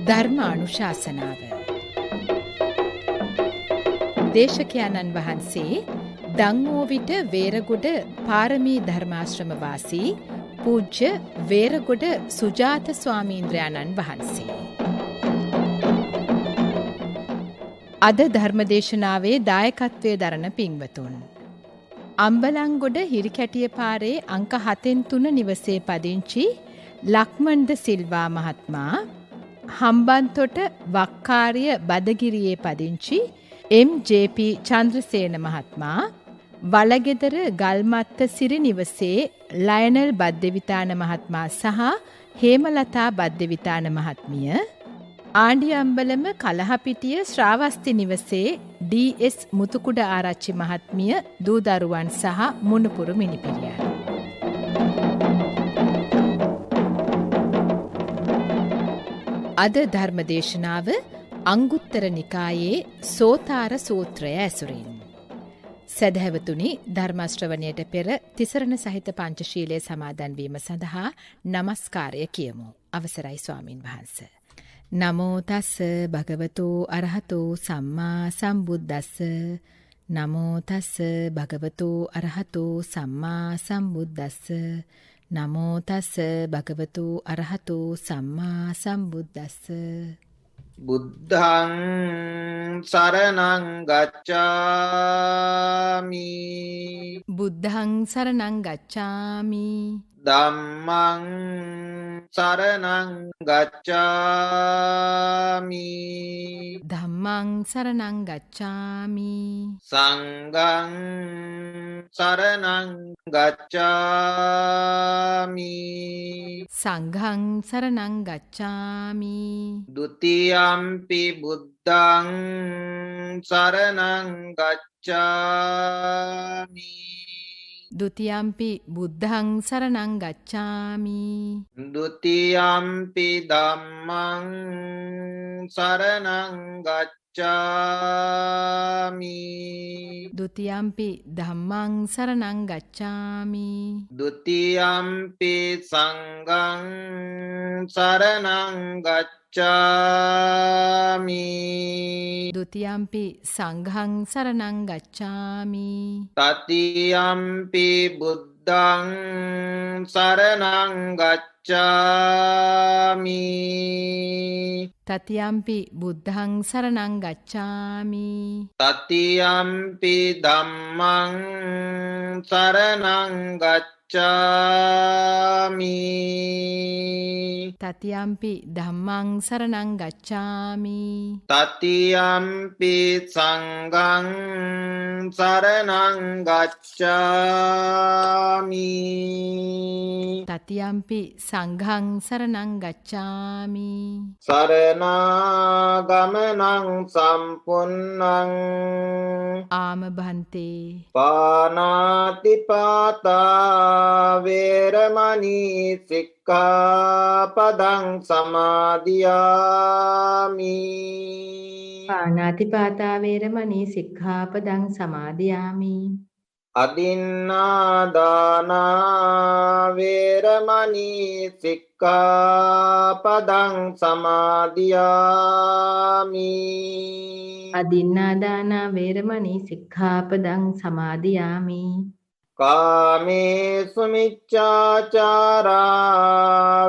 ධර්මානුශාසනාව දේශකයාණන් වහන්සේ දංஓවිට වේරගොඩ පාරමී ධර්මාශ්‍රම වාසී පූජ්‍ය වේරගොඩ සුජාත ස්වාමීන්ද්‍රයාණන් වහන්සේ. අද ධර්මදේශනාවේ දායකත්වය දරන පින්වතුන්. අම්බලන්ගොඩ හිරිකැටිය පාරේ අංක 7-3 නිවසේ පදිංචි ලක්මන්ද සිල්වා මහත්මයා, හම්බන්තොට වක්කාරිය බදගිරියේ පදිංචි එම්.ජේ.පී. චන්ද්‍රසේන මහත්මයා, වලගෙදර ගල්මත්ත සිරි නිවසේ ලයනල් බද්දෙවිතාන මහත්මයා සහ හේමලතා බද්දෙවිතාන මහත්මිය, ආණ්ඩියම්බලම කලහපිටිය ශ්‍රාවස්ති නිවසේ ඩී.එස්. මුතුකුඩ ආරච්චි මහත්මිය, දූ දරුවන් සහ මුණුපුරු මිනිපිරියන්. අද ධර්මදේශනාව අංගුත්තර නිකායේ සෝතාර සූත්‍රය ඇසුරින්. සදහැවතුනි, ධර්මශ්‍රවණයට පෙර තිසරණ සහිත පංචශීලයේ සමාදන් වීම සඳහා නමස්කාරය කියමු. අවසරයි ස්වාමින් වහන්සේ. නමෝ තස්ස භගවතු අරහතෝ සම්මා සම්බුද්දස්ස. නමෝ තස්ස භගවතු අරහතෝ සම්මා සම්බුද්දස්ස. නමෝ තස්ස භගවතු අරහතෝ සම්මා සම්බුද්දස්ස. බුද්ධං සරණං ගච්ඡාමි. බුද්ධං සරණං ගච්ඡාමි. ධම්මං සරණං ගච්ඡාමි. ධම්මං සරණං ගච්ඡාමි. සංඝං සරණං ගච්ඡාමි. සංඝං සරණං ගච්ඡාමි. ဒ ුතියම්පි බුද්ධං සරණං ගච්ඡාමි. ဒုတိယံ පි බුද්ධං සරණං ගච්ඡාමි. ဒုတိယම්පි ධම්මං සරණං ගච්ඡාමි. ဒုတိယံ පි ධම්මං සරණං ගච්ඡාමි. ဒုတိယම්පි සංඝං සරණං ගච්ඡාමි. ဒုတိယံ පි සංඝං සරණං ගච්ඡාමි. တတိယම්පි බුද්ධං සරණං ගච්ඡාමි. တတိယံ පි බුද්ධං සරණං ගච්ඡාමි. တတိယම්පි ධම්මං සරණං ගච්ඡාමි. တတိယံ පි ධම්මං සරණං ගච්ඡාමි. တတိယම්පි සංඝං සරණං ගච්ඡාමි. တတိယံ පි සංඝං සරණං ගච්ඡාමි. සරණාගමනං සම්පුන්නං ආම භන්තේ. පානාතිපාතා වේරමණී සික්ඛාපදං සමාදියාමි. පාණාතිපාතා වේරමණී සික්ඛාපදං සමාදියාමි. අදින්නාදානා වේරමණී සික්ඛාපදං සමාදියාමි. අදින්නාදානා වේරමණී සික්ඛාපදං සමාදියාමි. කාමේසු මිච්ඡාචාරා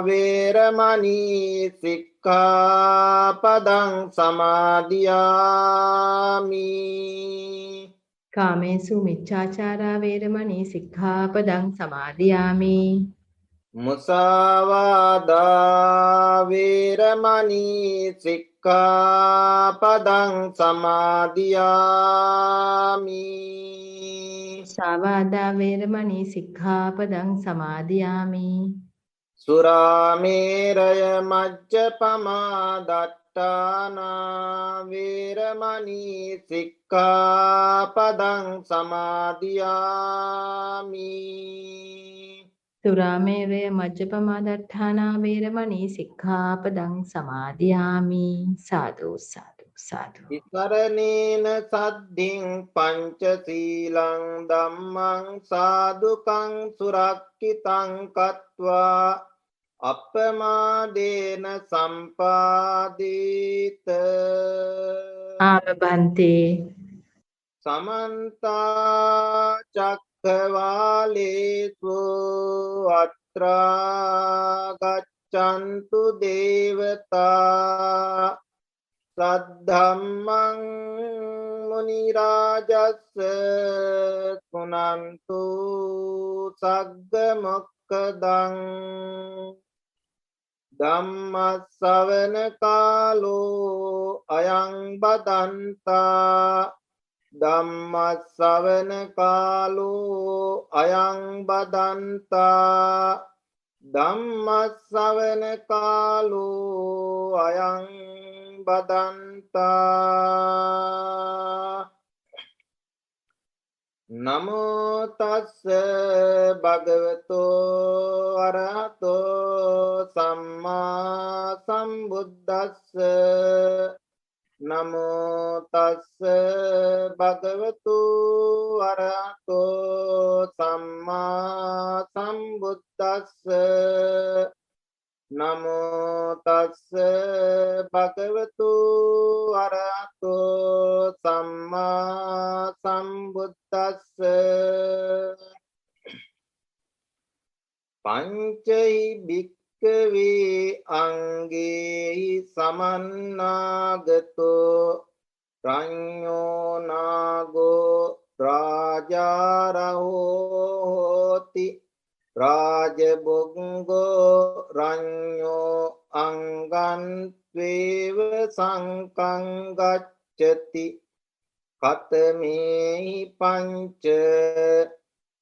වේරමණී සික්ඛාපදං සමාදියාමි. කාමේසු මිච්ඡාචාරා වේරමණී සික්ඛාපදං සමාදියාමි. මුසාවාදා වේරමණී සික්ඛාපදං සමාදියාමි. සාවාදා වේරමණී සික්ඛාපදං සමාදියාමි. සුරාමේරය මජ්ජපමා දට්ඨානා වේරමණී සික්ඛාපදං සමාදියාමි. සුරාමේරය මජ්ජපමාදට්ඨානා වේරමණී සික්ඛාපදං සමාදියාමි. සාදු සාදු සාදු. විසරණේන සද්ධින් පංචශීලං ධම්මං සාදුකං සුරක්ඛිතං කତ୍වා අප්පමාදේන සම්පාදීත ආමබන්තේ සමන්තා චක්ඛවාලේසු අත්‍රා ගච්ඡන්තු දේවතා සද්ධම්මං මුනි රාජස්ස සුනන්තු සග්ග මොක්ඛදං ධම්මස්සවන කාලෝ අයං බදන්තා ධම්මස්සවන කාලෝ අයං බදන්තා ධම්මස්සවන කාලෝ අයං බදන්තා නමෝ තස්ස භගවතෝ අරහතෝ සම්මා සම්බුද්දස්ස නමෝ තස්ස භගවතු අරහතෝ සම්මා සම්බුද්දස්ස නමෝ තස්ස භගවතු අරහතෝ සම්මා සම්බුද්දස්ස පංචෛ භික්ඛවේ අංගේහි සමන්නාගතෝ රඤ්ඤෝ නාගෝ රාජාරහෝති රාජබොග්ගෝ රඤ්ඤෝ අංගං ත්වේව සංකං ගච්ඡති කතමේහි පංච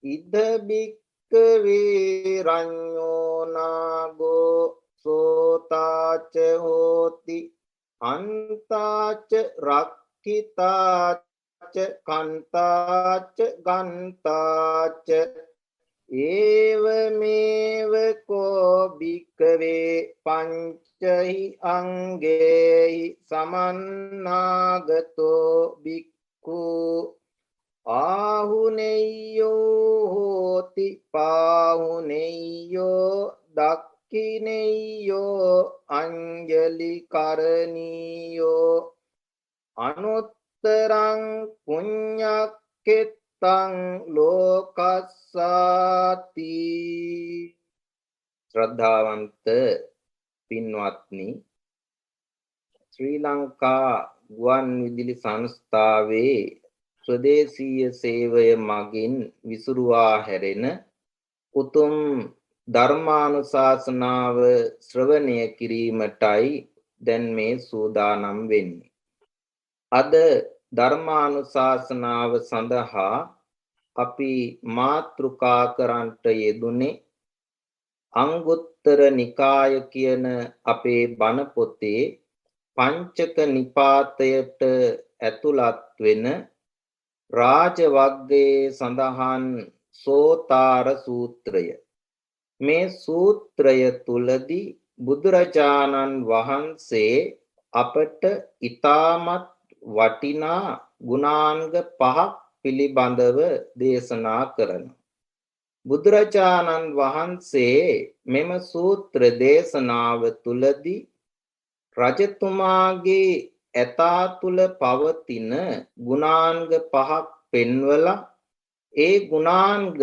ඉද භික්ඛවේ රඤ්ඤෝ නාගෝ සෝතාච හෝති අන්තාච රක්ඛිතාච කන්තාච ගන්තාච ඒවමේව කෝ භික්ඛවේ පංචහි අංගේහි සමන්නාගතෝ භික්ඛු ආහුනේයෝ හෝති පාහුනේයෝ දක්ඛිනේයෝ අංජලි කරණීයෝ අනුත්තරං පුඤ්ඤක්ඛෙත් තං ලෝකස්සාති ශ්‍රද්ධාවන්ත පින්වත්නි ශ්‍රී ලංකා ගුවන් විදුලි සංස්ථාවේ ස්වදේශීය සේවය මගින් විසුරුවා හැරෙන උතුම් ධර්මානුශාසනාව ශ්‍රවණය කිරීමටයි දැන් මේ සූදානම් වෙන්නේ. අද ධර්මානුශාසනාව සඳහා අපි මාතෘකා කරන්ට යෙදුනේ අංගුත්තර නිකාය කියන අපේ බණ පොතේ පංචක නිපාතයට ඇතුළත් වෙන රාජ වග්ගයේ සඳහන් සෝතාර සූත්‍රය. මේ සූත්‍රය තුලදී බුදුරජාණන් වහන්සේ අපට ඊටමත් වටිනා ගුණාංග 5ක් පිළිබඳව දේශනා කරනවා. බුදුරජාණන් වහන්සේ මෙම සූත්‍ර දේශනාව තුලදී රජතුමාගේ ඇතා තුල පවතින ගුණාංග 5ක් පෙන්වලා ඒ ගුණාංග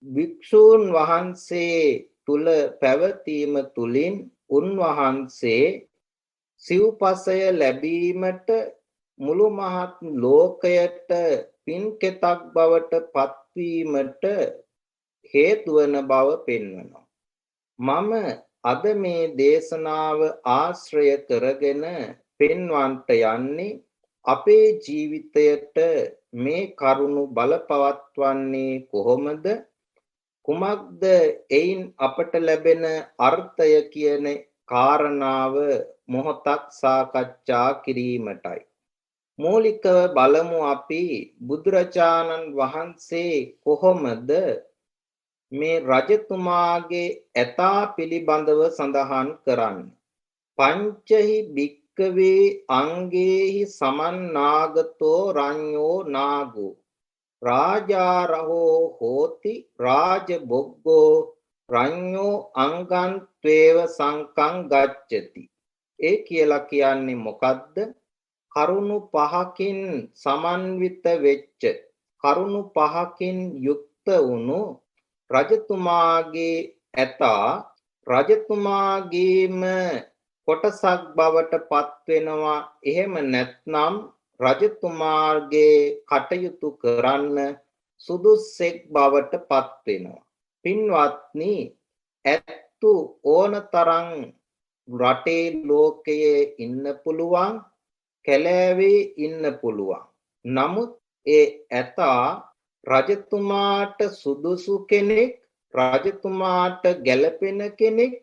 භික්ෂූන් වහන්සේ තුල පැවතීම තුලින් උන්වහන්සේ සිව්පසය ලැබීමට මුළු මහත් ලෝකයට පින්කෙතක් බවට පත්වීමට හේතු වන බව පෙන්වනවා. මම අද මේ දේශනාව ආශ්‍රය කරගෙන පෙන්වන්නට යන්නේ අපේ ජීවිතයට මේ කරුණු බලපවත්වන්නේ කොහොමද? කුමක්ද එයින් අපට ලැබෙන අර්ථය කියන කාරණාව මොහොතක් සාකච්ඡා කිරීමටයි. මූලිකව බලමු අපි බුදුරජාණන් වහන්සේ කොහොමද මේ රජතුමාගේ ඇතා පිළිබඳව සඳහන් කරන්නේ. පංචහි භික්කවේ අංගේහි සමන්නාගතෝ රඤ්ඤෝ නාගෝ රාජාරහෝ හෝති රාජබොග්ගෝ රඤ්ඤෝ අංගං ත්වේව සංකං ගච්ඡති. ඒ කියලා කියන්නේ මොකද්ද? කරුණු පහකින් සමන්විත වෙච්ච කරුණු පහකින් යුක්ත වුණු රජතුමාගේ ඇතා රජතුමාගේම කොටසක් බවට පත් වෙනවා. එහෙම නැත්නම් රජතුමාගේ කටයුතු කරන්න සුදුස්සෙක් බවට පත් වෙනවා. පින්වත්නි, ඇත්තු ඕනතරම් රටේ ලෝකයේ ඉන්න පුළුවන්, කැලෑවේ ඉන්න පුළුවන්. නමුත් ඒ ඇතා රජතුමාට සුදුසු කෙනෙක්, රජතුමාට ගැළපෙන කෙනෙක්,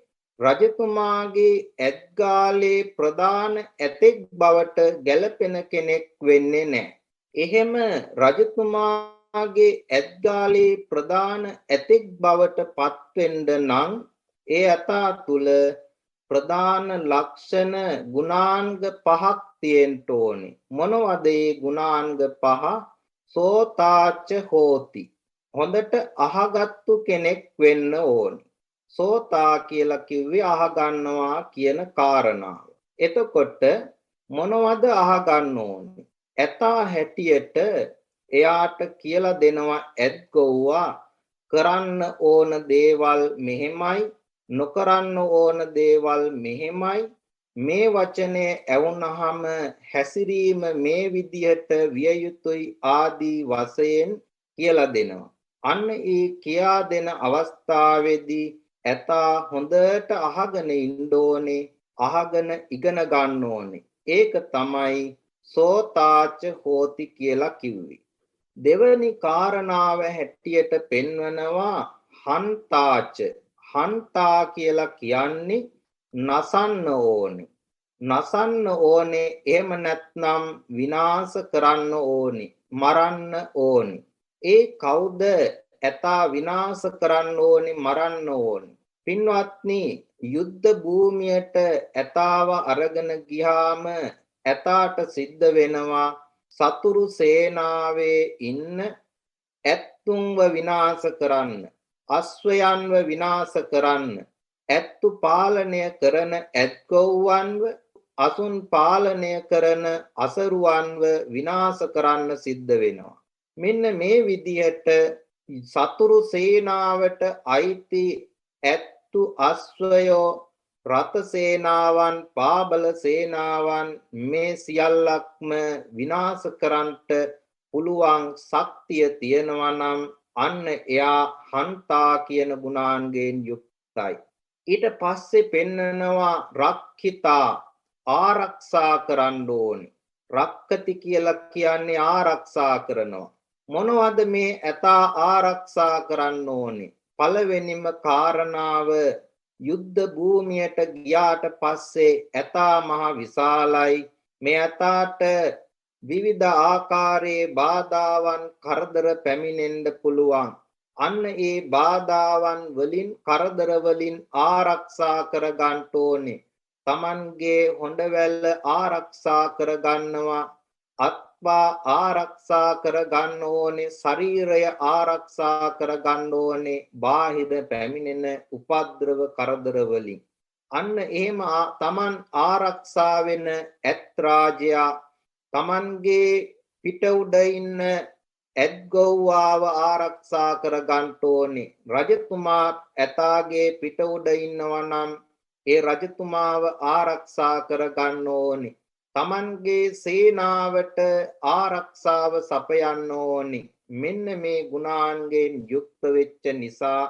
රජතුමාගේ ඇත්ගාලේ ප්‍රධාන ඇතෙක් බවට ගැළපෙන කෙනෙක් වෙන්නේ නැහැ. එහෙම රජතුමාගේ ඇත්ගාලේ ප්‍රධාන ඇතෙක් බවට පත්වෙන්න නම් ඒ ඇතා තුල ප්‍රධාන ලක්ෂණ ගුණාංග පහක් තියෙන්න ඕනේ. මොනවද ඒ ගුණාංග පහ? සෝතාච හෝති. හොඳට අහගත්තු කෙනෙක් වෙන්න ඕනේ. සෝතා කියලා කිව්වේ අහගන්නවා කියන කාරණාව. එතකොට මොනවද අහගන්න ඕනේ? ඇතා හැටියට එයාට කියලා දෙනවා ඇත්ගොව්වා කරන්න ඕන දේවල් මෙහෙමයි, නොකරන්න ඕන දේවල් මෙහෙමයි, මේ වචනේ ඇවුනහම හැසිරීම මේ විදිහට විය යුතුයි ආදී වශයෙන් කියලා දෙනවා. අන්න ඒ කියා දෙන අවස්ථාවේදී ඇතා හොඳට අහගෙන ඉන්න ඕනේ, අහගෙන ඉගෙන ගන්න ඕනේ. ඒක තමයි සෝතාච හෝති කියලා කිව්වේ. දෙවැනි කාරණාව හැටියට පෙන්වනවා හන්තාච. හන්තා කියලා කියන්නේ නසන්න ඕනේ. නසන්න ඕනේ, එහෙම නැත්නම් විනාශ කරන්න ඕනේ, මරන්න ඕනේ. ඒ කවුද ඇතා විනාශ කරන්න ඕනේ, මරන්න ඕනේ? පින්වත්නි, යුද්ධ භූමියට ඇතාව අරගෙන ගියාම ඇතාට සිද්ධ වෙනවා සතුරු සේනාවේ ඉන්න ඇත්තුන්ව විනාශ කරන්න, අශ්වයන්ව විනාශ කරන්න, ඇත්තු පාලනය කරන ඇත්ගොව්වන්ව, අසුන් පාලනය කරන අසරුවන්ව විනාශ කරන්න සිද්ධ වෙනවා. මෙන්න මේ විදිහට සතුරු සේනාවට අයිති ඇත්තු, අශ්වයෝ, රථ සේනාවන්, පාබල සේනාවන් මේ සියල්ලක්ම විනාශ කරන්නට පුළුවන් ශක්තිය තියෙනවා නම් අන්න එයා හන්තා කියන ගුණාංගයෙන් යුක්තයි. ඊට පස්සේ පෙන්නනවා රක්ඛිතා, ආරක්ෂා කරන්න ඕනේ. රක්කති කියලා කියන්නේ ආරක්ෂා කරනවා. මොනවද මේ ඇතා ආරක්ෂා කරන්න ඕනේ? පළවෙනිම කාරණාව, යුද්ධ භූමියට ගියාට පස්සේ ඇතා මහ විශාලයි. මේ ඇතාට විවිධ ආකාරයේ බාධාවන්, කරදර පැමිණෙන්න පුළුවන්. අන්න ඒ බාධාවන් වලින්, කරදර වලින් ආරක්ෂා කරගන්න ඕනේ. තමන්ගේ හොඬවැල්ල ආරක්ෂා කරගන්නවා, අත්පා ආරක්ෂා කරගන්න ඕනේ, ශරීරය ආරක්ෂා කරගන්න ඕනේ බාහිර පැමිණෙන උපද්‍රව, කරදර වලින්. අන්න එහෙම තමන් ආරක්ෂා වෙන ඇත්රාජයා තමන්ගේ පිට උඩ ඉන්න ඇත්ගොව්වාව ආරක්ෂා කරගන්න ඕනේ. රජතුමා ඇතාගේ පිට උඩ ඉන්නවා නම් ඒ රජතුමාව ආරක්ෂා කරගන්න ඕනේ. තමන්ගේ සේනාවට ආරක්ෂාව සපයන්න ඕනේ. මෙන්න මේ ගුණාංගයෙන් යුක්ත වෙච්ච නිසා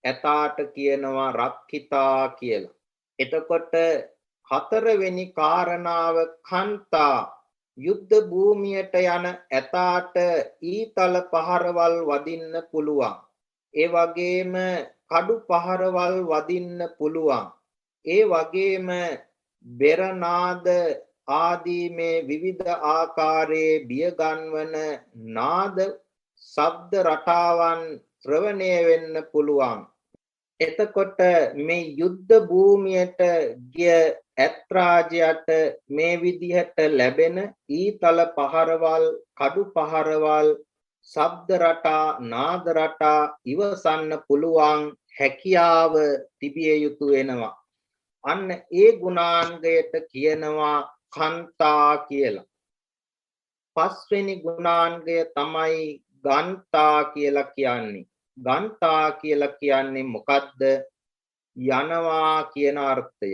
ඇතාට කියනවා රක්ඛිතා කියලා. එතකොට හතරවෙනි කාරණාව කන්තා. යුද්ධ භූමියට යන ඇතාට ඊතල පහරවල් වදින්න පුළුවන්. ඒ වගේම කඩු පහරවල් වදින්න පුළුවන්. ඒ වගේම බෙරනාද ආදී මේ විවිධ ආකාරයේ බිය ගන්වන නාද, ශබ්ද රටාවන් ශ්‍රවණය වෙන්න පුළුවන්. එතකොට මේ යුද්ධ භූමියට ගිය ඇත්රාජයට මේ විදිහට ලැබෙන ඊතල පහරවල්, කඩු පහරවල්, ශබ්ද රටා නාද රටා ඉවසන්න පුළුවන් හැකියාව තිබිය යුතු වෙනවා. අන්න ඒ ගුණාංගයට කියනවා කන්තා කියලා. පස්වෙනි ගුණාංගය තමයි ගන්තා කියලා කියන්නේ. ගන්තා කියලා කියන්නේ මොකද්ද? යනවා කියන අර්ථය.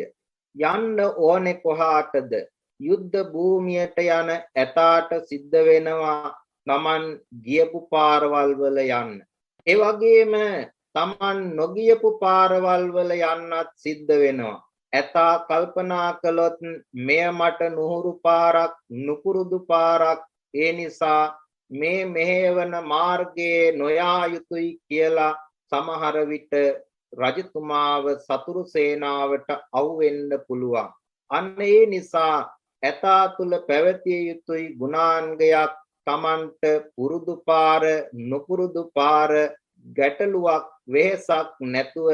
යන්න ඕනේ කොහාටද? යුද්ධ භූමියට යන ඇතාට සිද්ධ වෙනවා තමන් ගියපු පාරවල් වල යන්න. ඒ වගේම තමන් නොගියපු පාරවල් වල යන්නත් සිද්ධ වෙනවා. ඇතා කල්පනා කළොත් මෙය මට නුහුරු පාරක්, නුපුරුදු පාරක්, ඒ නිසා මේ මෙහෙවන මාර්ගයේ නොයා යුතුයි කියලා සමහර විට රජතුමාව සතුරු සේනාවට අවුෙන්න පුළුවන්. අන්න ඒ නිසා ඇතා තුල පැවතිය යුතුයි ගුණාංගයක් තමන්ට පුරුදු පාර, නුපුරුදු පාර, ගැටලුවක්, වෙහසක් නැතුව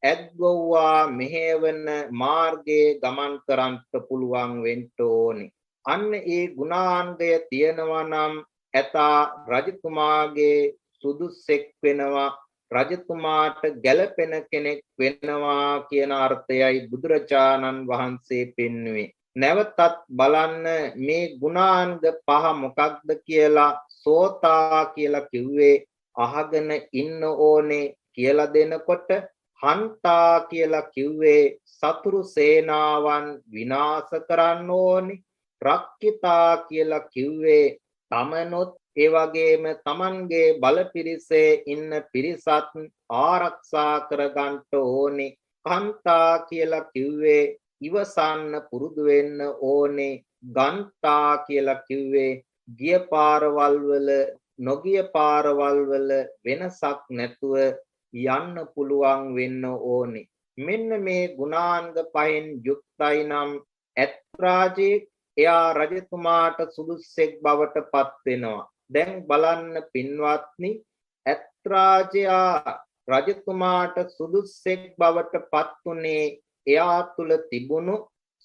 ඇද්ගොව්වා මෙහෙවන මාර්ගයේ ගමන් කරන්න පුළුවන් වෙන්න ඕනේ. අන්න ඒ ගුණාංගය තියෙනවා නම් ඇතා රජතුමාගේ සුදුස්සෙක් වෙනවා, රජතුමාට ගැළපෙන කෙනෙක් වෙනවා කියන අර්ථයයි බුදුරජාණන් වහන්සේ පෙන්වුවේ. නැවතත් බලන්න මේ ගුණාංග පහ මොකක්ද කියලා. සෝතා කියලා කිව්වේ අහගෙන ඉන්න ඕනේ කියලා දෙනකොට, හන්තා කියලා කිව්වේ සතුරු සේනාවන් විනාශ කරන්න ඕනේ, රක්කිතා කියලා කිව්වේ තමනොත් ඒ වගේම තමන්ගේ බලපිරිසේ ඉන්න පිරිසත් ආරක්ෂා කරගන්න ඕනේ. කන්තා කියලා කිව්වේ ඉවසන්න පුරුදු වෙන්න ඕනේ. ගන්තා කියලා කිව්වේ ගිය පාරවල් වල නොගිය පාරවල් වල වෙනසක් නැතුව යන්න පුළුවන් වෙන්න ඕනේ. මෙන්න මේ ගුණාංග පහෙන් යුක්තයි නම් ඇත්රාජේ එයා රජතුමාට සුදුස්සෙක් බවට පත් වෙනවා. දැන් බලන්න පින්වත්නි, ඇත්රාජයා රජතුමාට සුදුස්සෙක් බවට පත් උනේ එයා තුල තිබුණු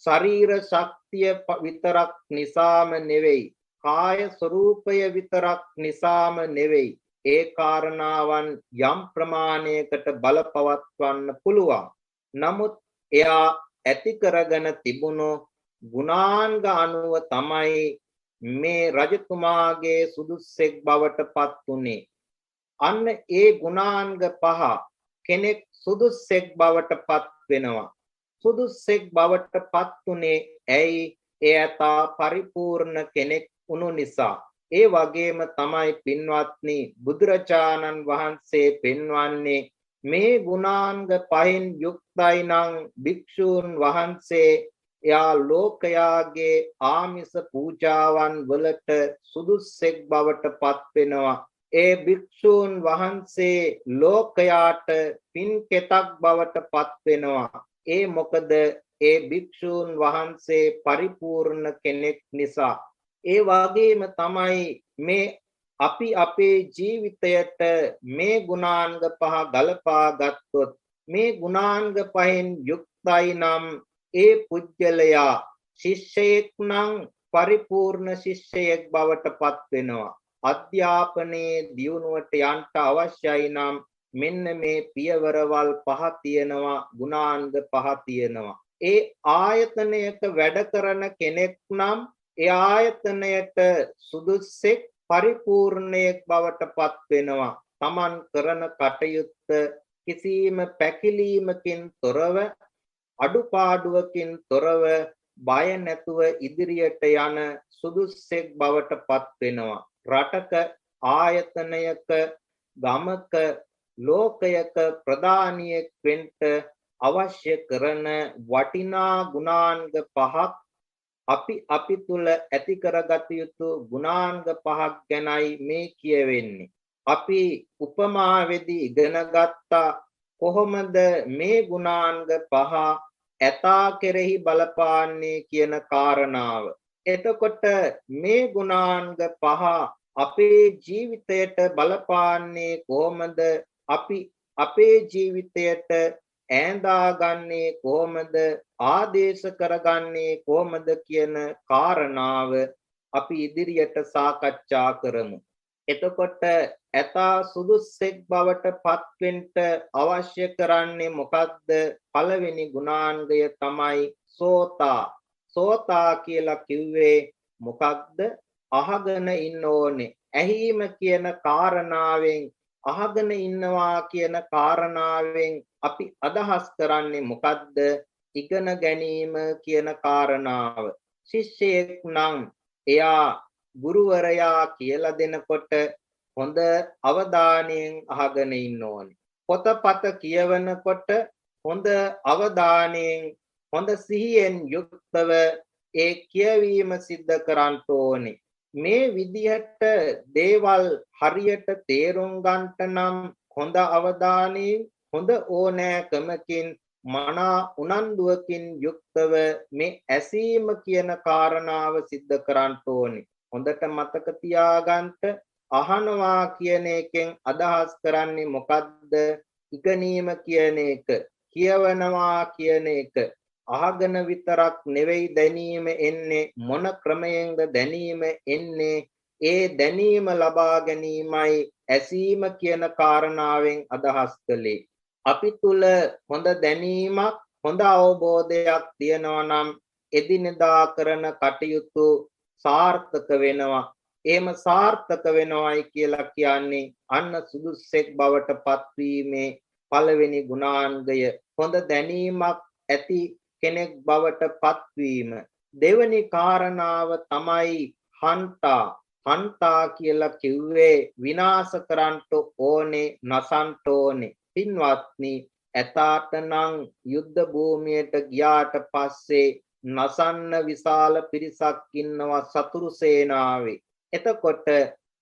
ශරීර ශක්තිය විතරක් නිසාම නෙවෙයි, කාය ස්වરૂපය විතරක් නිසාම නෙවෙයි. ඒ කාරණාවන් යම් ප්‍රමාණයකට බලපවත්වන්න පුළුවන්. නමුත් එයා ඇති කරගෙන තිබුණු ගුණාංග අනුව තමයි මේ රජතුමාගේ සුදුස්සෙක් බවට පත් උනේ. අන්න ඒ ගුණාංග පහ කෙනෙක් සුදුස්සෙක් බවට පත් වෙනවා. සුදුස්සෙක් බවට පත් උනේ ඇයි? එයාතා පරිපූර්ණ කෙනෙක් වුණු නිසා. ඒ වගේම තමයි පින්වත්නි බුදුරජාණන් වහන්සේ පෙන්වන්නේ මේ ගුණාංග පහෙන් යුක්තයි නම් භික්ෂූන් වහන්සේ එයා ලෝකයාගේ ආමිස පූජාවන් වලට සුදුස්සෙක් බවට පත් වෙනවා. ඒ භික්ෂූන් වහන්සේ ලෝකයාට පින්කෙතක් බවට පත් වෙනවා. ඒ මොකද ඒ භික්ෂූන් වහන්සේ පරිපූර්ණ කෙනෙක් නිසා. ඒ වගේම තමයි මේ අපි අපේ ජීවිතයට මේ ගුණාංග පහ ගලපා ගත්තොත් මේ ගුණාංග පහෙන් යුක්තයි නම් ඒ පුජ්‍යලයා ශිෂ්‍යයෙක් නම් පරිපූර්ණ ශිෂ්‍යයෙක් බවට පත් වෙනවා. අධ්‍යාපනයේ දියුණුවට යන්න අවශ්‍යයි නම් මෙන්න මේ පියවරවල් පහ තියෙනවා, ගුණාංග පහ තියෙනවා. ඒ ආයතනයක වැඩ කරන කෙනෙක් නම් ඒ ආයතනයට සුදුස්සෙක් පරිපූර්ණයෙක් බවට පත් වෙනවා. Taman කරන කටයුත්ත කිසියම් පැකිලීමකින් තොරව, අඩුපාඩුවකින් තොරව, බය නැතුව ඉදිරියට යන සුදුස්සෙක් බවට පත් වෙනවා. රටක, ආයතනයක, ගමක, ලෝකයක ප්‍රධානියෙක් වෙන්න අවශ්‍ය කරන වටිනා ගුණාංග පහක් අපි තුල ඇති කරගත යුතු ගුණාංග පහක් ගැනයි මේ කියවෙන්නේ. අපි උපමාවේදී ඉගෙන ගත්තා කොහොමද මේ ගුණාංග පහ ඇතා කෙරෙහි බලපාන්නේ කියන කාරණාව. එතකොට මේ ගුණාංග පහ අපේ ජීවිතයට බලපාන්නේ කොහොමද? අපි අපේ ජීවිතයට ඈඳාගන්නේ කොහොමද? ආදේශ කරගන්නේ කොහොමද කියන කාරණාව අපි ඉදිරියට සාකච්ඡා කරමු. එතකොට ඇතා සුදුස්සෙක් බවට පත්වෙන්න අවශ්‍ය කරන්නේ මොකද්ද? පළවෙනි ගුණාංගය තමයි සෝතා. සෝතා කියලා කිව්වේ මොකක්ද? අහගෙන ඉන්න ඕනේ. ඇහිම කියන කාරණාවෙන් අහගෙන ඉන්නවා කියන කාරණාවෙන් අපි අදහස් කරන්නේ මොකද්ද? ඉගෙන ගැනීම කියන කාරණාව. ශිෂ්‍යයෙක් නම් එයා ගුරුවරයා කියලා දෙනකොට හොඳ අවධානයෙන් අහගෙන ඉන්න ඕනේ. පොතපත කියවනකොට හොඳ අවධානයෙන් හොඳ සිහියෙන් යුක්තව ඒ කියවීම සිද්ධ කරන්න ඕනේ. මේ විදිහට දේවල් හරියට තේරුම් ගන්නට නම් හොඳ අවධානයෙන් හොඳ ඕනෑකමකින් මනා උනන්දුවකින් යුක්තව මේ ඇසීම කියන කාරණාව සිද්ධ කරන්න ඕනේ. හොඳට මතක තියාගන්න අහනවා කියන එකෙන් අදහස් කරන්නේ මොකද්ද? ඉගෙනීම කියන එක, කියවනවා කියන එක. අහගෙන විතරක් නෙවෙයි දැනීම එන්නේ. මොන ක්‍රමයෙන්ද දැනීම එන්නේ? ඒ දැනීම ලබා ගැනීමයි ඇසීම කියන කාරණාවෙන් අදහස් කළේ. අපි තුල හොඳ දැනීමක්, හොඳ අවබෝධයක් තියෙනවා නම් එදිනෙදා කරන කටයුතු සාර්ථක වෙනවා. එහෙම සාර්ථක වෙනවයි කියලා කියන්නේ අන්න සුදුස්සෙක් බවට පත්වීමේ පළවෙනි ගුණාංගය. හොඳ දැනීමක් ඇති කෙනෙක් බවට පත්වීම. දෙවෙනි කාරණාව තමයි හන්තා. හන්තා කියලා කිව්වේ විනාශ කරන්නට ඕනේ, නසන්නට ඕනේ. පින්වත්නි, ඇතාට නම් යුද්ධ භූමියට ගියාට පස්සේ නසන්න විශාල පිරිසක් ඉන්නවා සතුරු සේනාවේ. එතකොට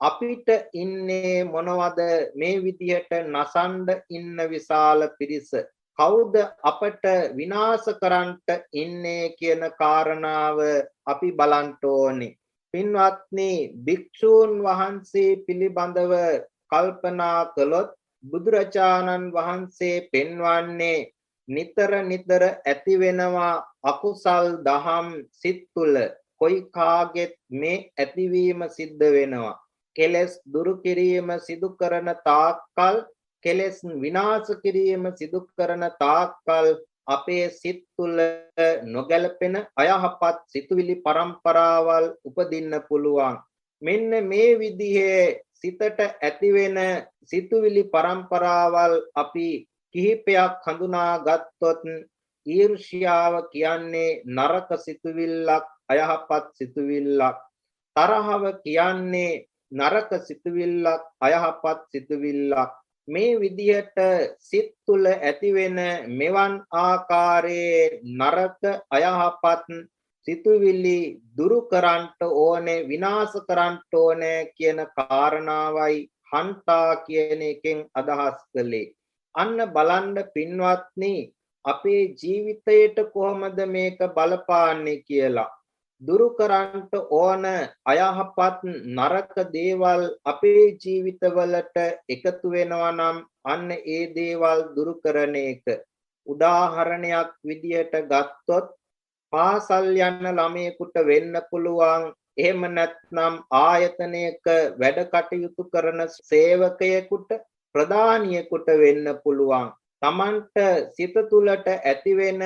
අපිට ඉන්නේ මොනවද මේ විදිහට නසන්න ඉන්න විශාල පිරිස? කවුද අපට විනාශ කරන්නට ඉන්නේ කියන කාරණාව අපි බලන්න ඕනේ. පින්වත්නි, භික්ෂූන් වහන්සේ පිළිබඳව කල්පනා කළොත් බුදුරජාණන් වහන්සේ පෙන්වන්නේ නිතර නිතර ඇති වෙනවා අකුසල් දහම් සිත් තුළ. කොයි කාගෙත් මේ ඇතිවීම සිද්ධ වෙනවා. කෙලෙස් දුරු කිරීම සිදු කරන තාක්කල්, කෙලෙස් විනාශ කිරීම සිදු කරන තාක්කල් අපේ සිත් තුළ නොගැලපෙන අයහපත් සිතුවිලි පරම්පරාවල් උපදින්න පුළුවන්. මෙන්න මේ විදිහේ සිතට ඇතිවෙන සිතුවිලි පරම්පරාවල් අපි කිහිපයක් හඳුනා ගත්තොත් ඊර්ෂ්‍යාව කියන්නේ නරක සිතුවිල්ලක්, අයහපත් සිතුවිල්ලක්. තරහව කියන්නේ නරක සිතුවිල්ලක්, අයහපත් සිතුවිල්ලක්. මේ විදිහට සිත් තුළ ඇතිවෙන මෙවන් ආකාරයේ නරක අයහපත් සිතුවිලි දුරු කරන්නට ඕනේ, විනාශ කරන්නට ඕනේ කියන කාරණාවයි හන්තා කියන එකෙන් අදහස් කළේ. අන්න බලන්න පින්වත්නි, අපේ ජීවිතයට කොහොමද මේක බලපාන්නේ කියලා. දුරු කරන්නට ඕන අයහපත් නරක දේවල් අපේ ජීවිතවලට එකතු වෙනවා නම් අන්න ඒ දේවල් දුරු කරන එක. උදාහරණයක් විදියට ගත්තොත් පාසල් යන ළමයෙකුට වෙන්න පුළුවන්, එහෙම නැත්නම් ආයතනයක වැඩ කටයුතු කරන සේවකයෙකුට, ප්‍රධානියෙකුට වෙන්න පුළුවන්. තමන්ට සිත තුළට ඇතිවෙන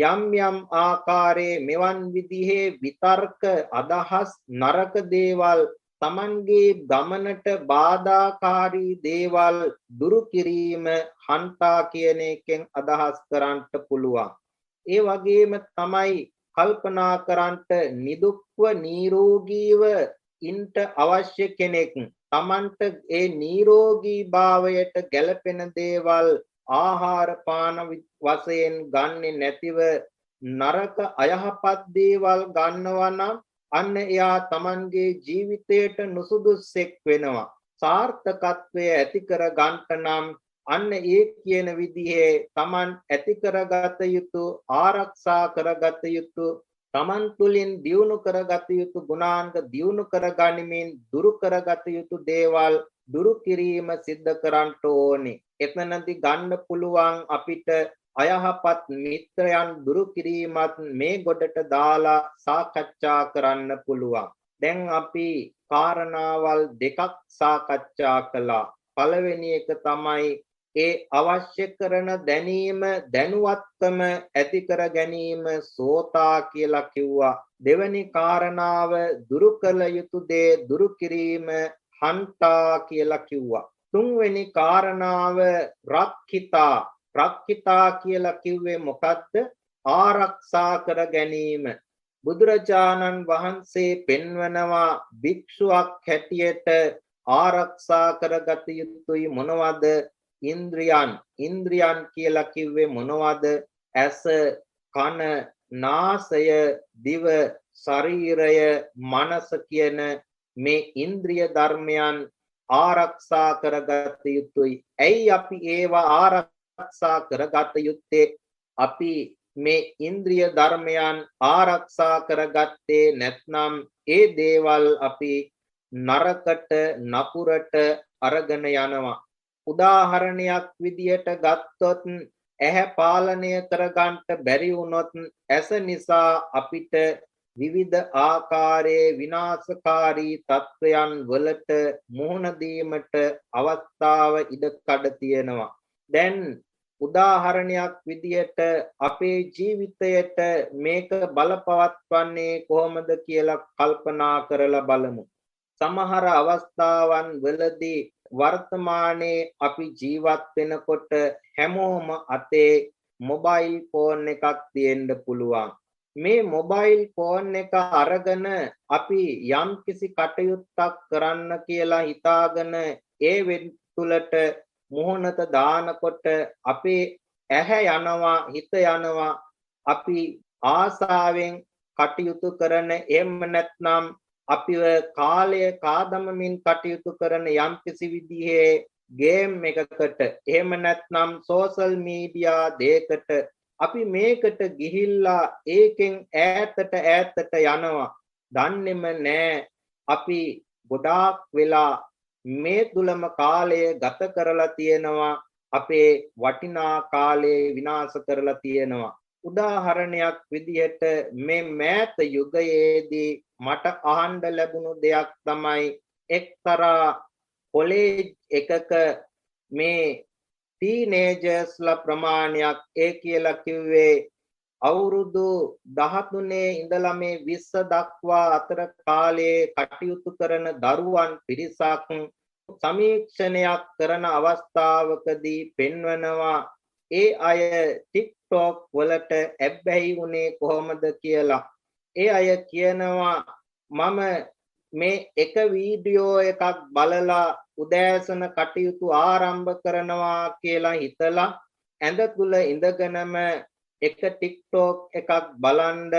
යම් යම් ආකාරයේ මෙවන් විදිහේ විතර්ක, අදහස්, නරක දේවල්, තමන්ගේ ගමනට බාධාකාරී දේවල් දුරු කිරීම හන්තා කියන එකෙන් අදහස් කරන්නට පුළුවන්. ඒ වගේම තමයි කල්පනා කරන්නට නිදුක්ව නිරෝගීව ඉන්ට අවශ්‍ය කෙනෙක් තමන්ට ඒ නිරෝගී භාවයට ගැලපෙන දේවල් ආහාර පාන වශයෙන් ගන්නෙ නැතිව නරක අයහපත් දේවල් ගන්නවා නම් අන්න එයා තමන්ගේ ජීවිතයට නුසුදුස්සෙක් වෙනවා. සාර්ථකත්වය ඇති කර ගන්නට නම් අන්න ඒ කියන විදිහේ තමන් ඇති කරගත යුතු, ආරක්ෂා කරගත යුතු, තමන් තුළින් දියුණු කරගත යුතු ගුණාංග දියුණු කරගනිමින් දුරු කරගත යුතු දේවල් දුරු කිරීම සිද්ධ කරන්නට ඕනේ. එතනදී ගන්න පුළුවන් අපිට අයහපත් මිත්‍රයන් දුරු කිරීමත් මේ ගොඩට දාලා සාකච්ඡා කරන්න පුළුවන්. දැන් අපි කාරණාවල් දෙකක් සාකච්ඡා කළා. පළවෙනි එක තමයි ඒ අවශ්‍ය කරන දැනීම දැනුවත්කම ඇති කර ගැනීම සෝතා කියලා කිව්වා. දෙවැනි කාරණාව දුරු කළ යුතු දේ දුරු කිරීම හන්තා කියලා කිව්වා. තුන්වෙනි කාරණාව රක්ඛිතා. රක්ඛිතා කියලා කිව්වේ මොකක්ද? ආරක්ෂා කර ගැනීම. බුදුරජාණන් වහන්සේ පෙන්වනවා භික්ෂුවක් හැටියට ආරක්ෂා කරගත යුතුයි මොනවද? ඉන්ද්‍රියන්. ඉන්ද්‍රියන් කියලා කිව්වේ මොනවද? ඇස, කන, නාසය, දිව, ශරීරය, මනස කියන මේ ඉන්ද්‍රිය ධර්මයන් ආරක්ෂා කරගත යුතුයි. ඇයි අපි ඒවා ආරක්ෂා කරගත යුත්තේ? අපි මේ ඉන්ද්‍රිය ධර්මයන් ආරක්ෂා කරගත්තේ නැත්නම් ඒ දේවල් අපි නරකට නපුරට අරගෙන යනවා. උදාහරණයක් විදියට ගත්තොත් ඇහැ පාලනය කරගන්න බැරි වුණොත් ඇස නිසා අපිට විවිධ ආකාරයේ විනාශකාරී තත්වයන් වලට මුහුණ දීමට අවස්ථාව ඉඩකඩ තියෙනවා. දැන් උදාහරණයක් විදියට අපේ ජීවිතයට මේක බලපවත්වන්නේ කොහොමද කියලා කල්පනා කරලා බලමු. සමහර අවස්ථාවන් වලදී වර්තමානයේ අපි ජීවත් වෙනකොට හැමෝම අතේ මොබයිල් ෆෝන් එකක් තියෙන්න පුළුවන්. මේ මොබයිල් ෆෝන් එක අරගෙන අපි යම්කිසි කටයුත්තක් කරන්න කියලා හිතාගෙන ඒ තුලට මුහුණත දානකොට අපේ ඇහැ යනවා, හිත යනවා. අපි ආසාවෙන් කටයුතු කරන, එහෙම නැත්නම් අපිව කාලය කාදමමින් කටයුතු කරන යම්කිසි විදිහේ ගේම් එකකට, එහෙම නැත්නම් සෝෂල් මීඩියා දෙයකට අපි මේකට ගිහිල්ලා ඒකෙන් ඈතට යනවා. දන්නේම නෑ අපි ගොඩාක් වෙලා මේ තුලම කාලය ගත කරලා තියෙනවා. අපේ වටිනා කාලය විනාශ කරලා තියෙනවා. උදාහරණයක් විදිහට මේ මෑත යුගයේදී මට අහන්න ලැබුණු දෙයක් තමයි එක්තරා කොලෙජ් එකක මේ ටීනේජර්ස්ලා ප්‍රමාණයක්, ඒ කියලා කිව්වේ අවුරුදු 13 ඉඳලා මේ 20 දක්වා අතර කාලයේ කටයුතු කරන දරුවන් පිරිසක් සමීක්ෂණයක් කරන අවස්ථාවකදී පෙන්වනවා ඒ අය TikTok වලට ඇබ්බැහි වුණේ කොහොමද කියලා. ඒ අය කියනවා මම මේ එක වීඩියෝ එකක් බලලා උදෑසන කටයුතු ආරම්භ කරනවා කියලා හිතලා ඇඳ තුල ඉඳගෙනම එක TikTok එකක් බලන්න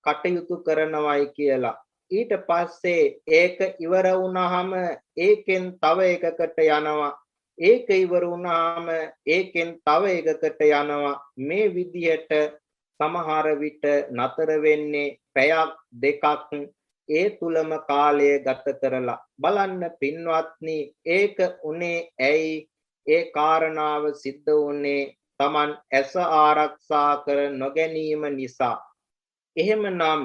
කටයුතු කරනවායි කියලා. ඊට පස්සේ ඒක ඉවර වුණාම ඒකෙන් තව එකකට යනවා. ඒක ඉවර වුණාම ඒකෙන් තව එකකට යනවා. මේ විදිහට සමහර විට නතර වෙන්නේ පැයක් දෙකක් ඒ තුලම කාලය ගත කරලා. බලන්න පින්වත්නි, ඒක උනේ ඇයි? ඒ කාරණාව සිද්ධ වුණේ Taman ඇස ආරක්ෂා කර නොගැනීම නිසා. එහෙමනම්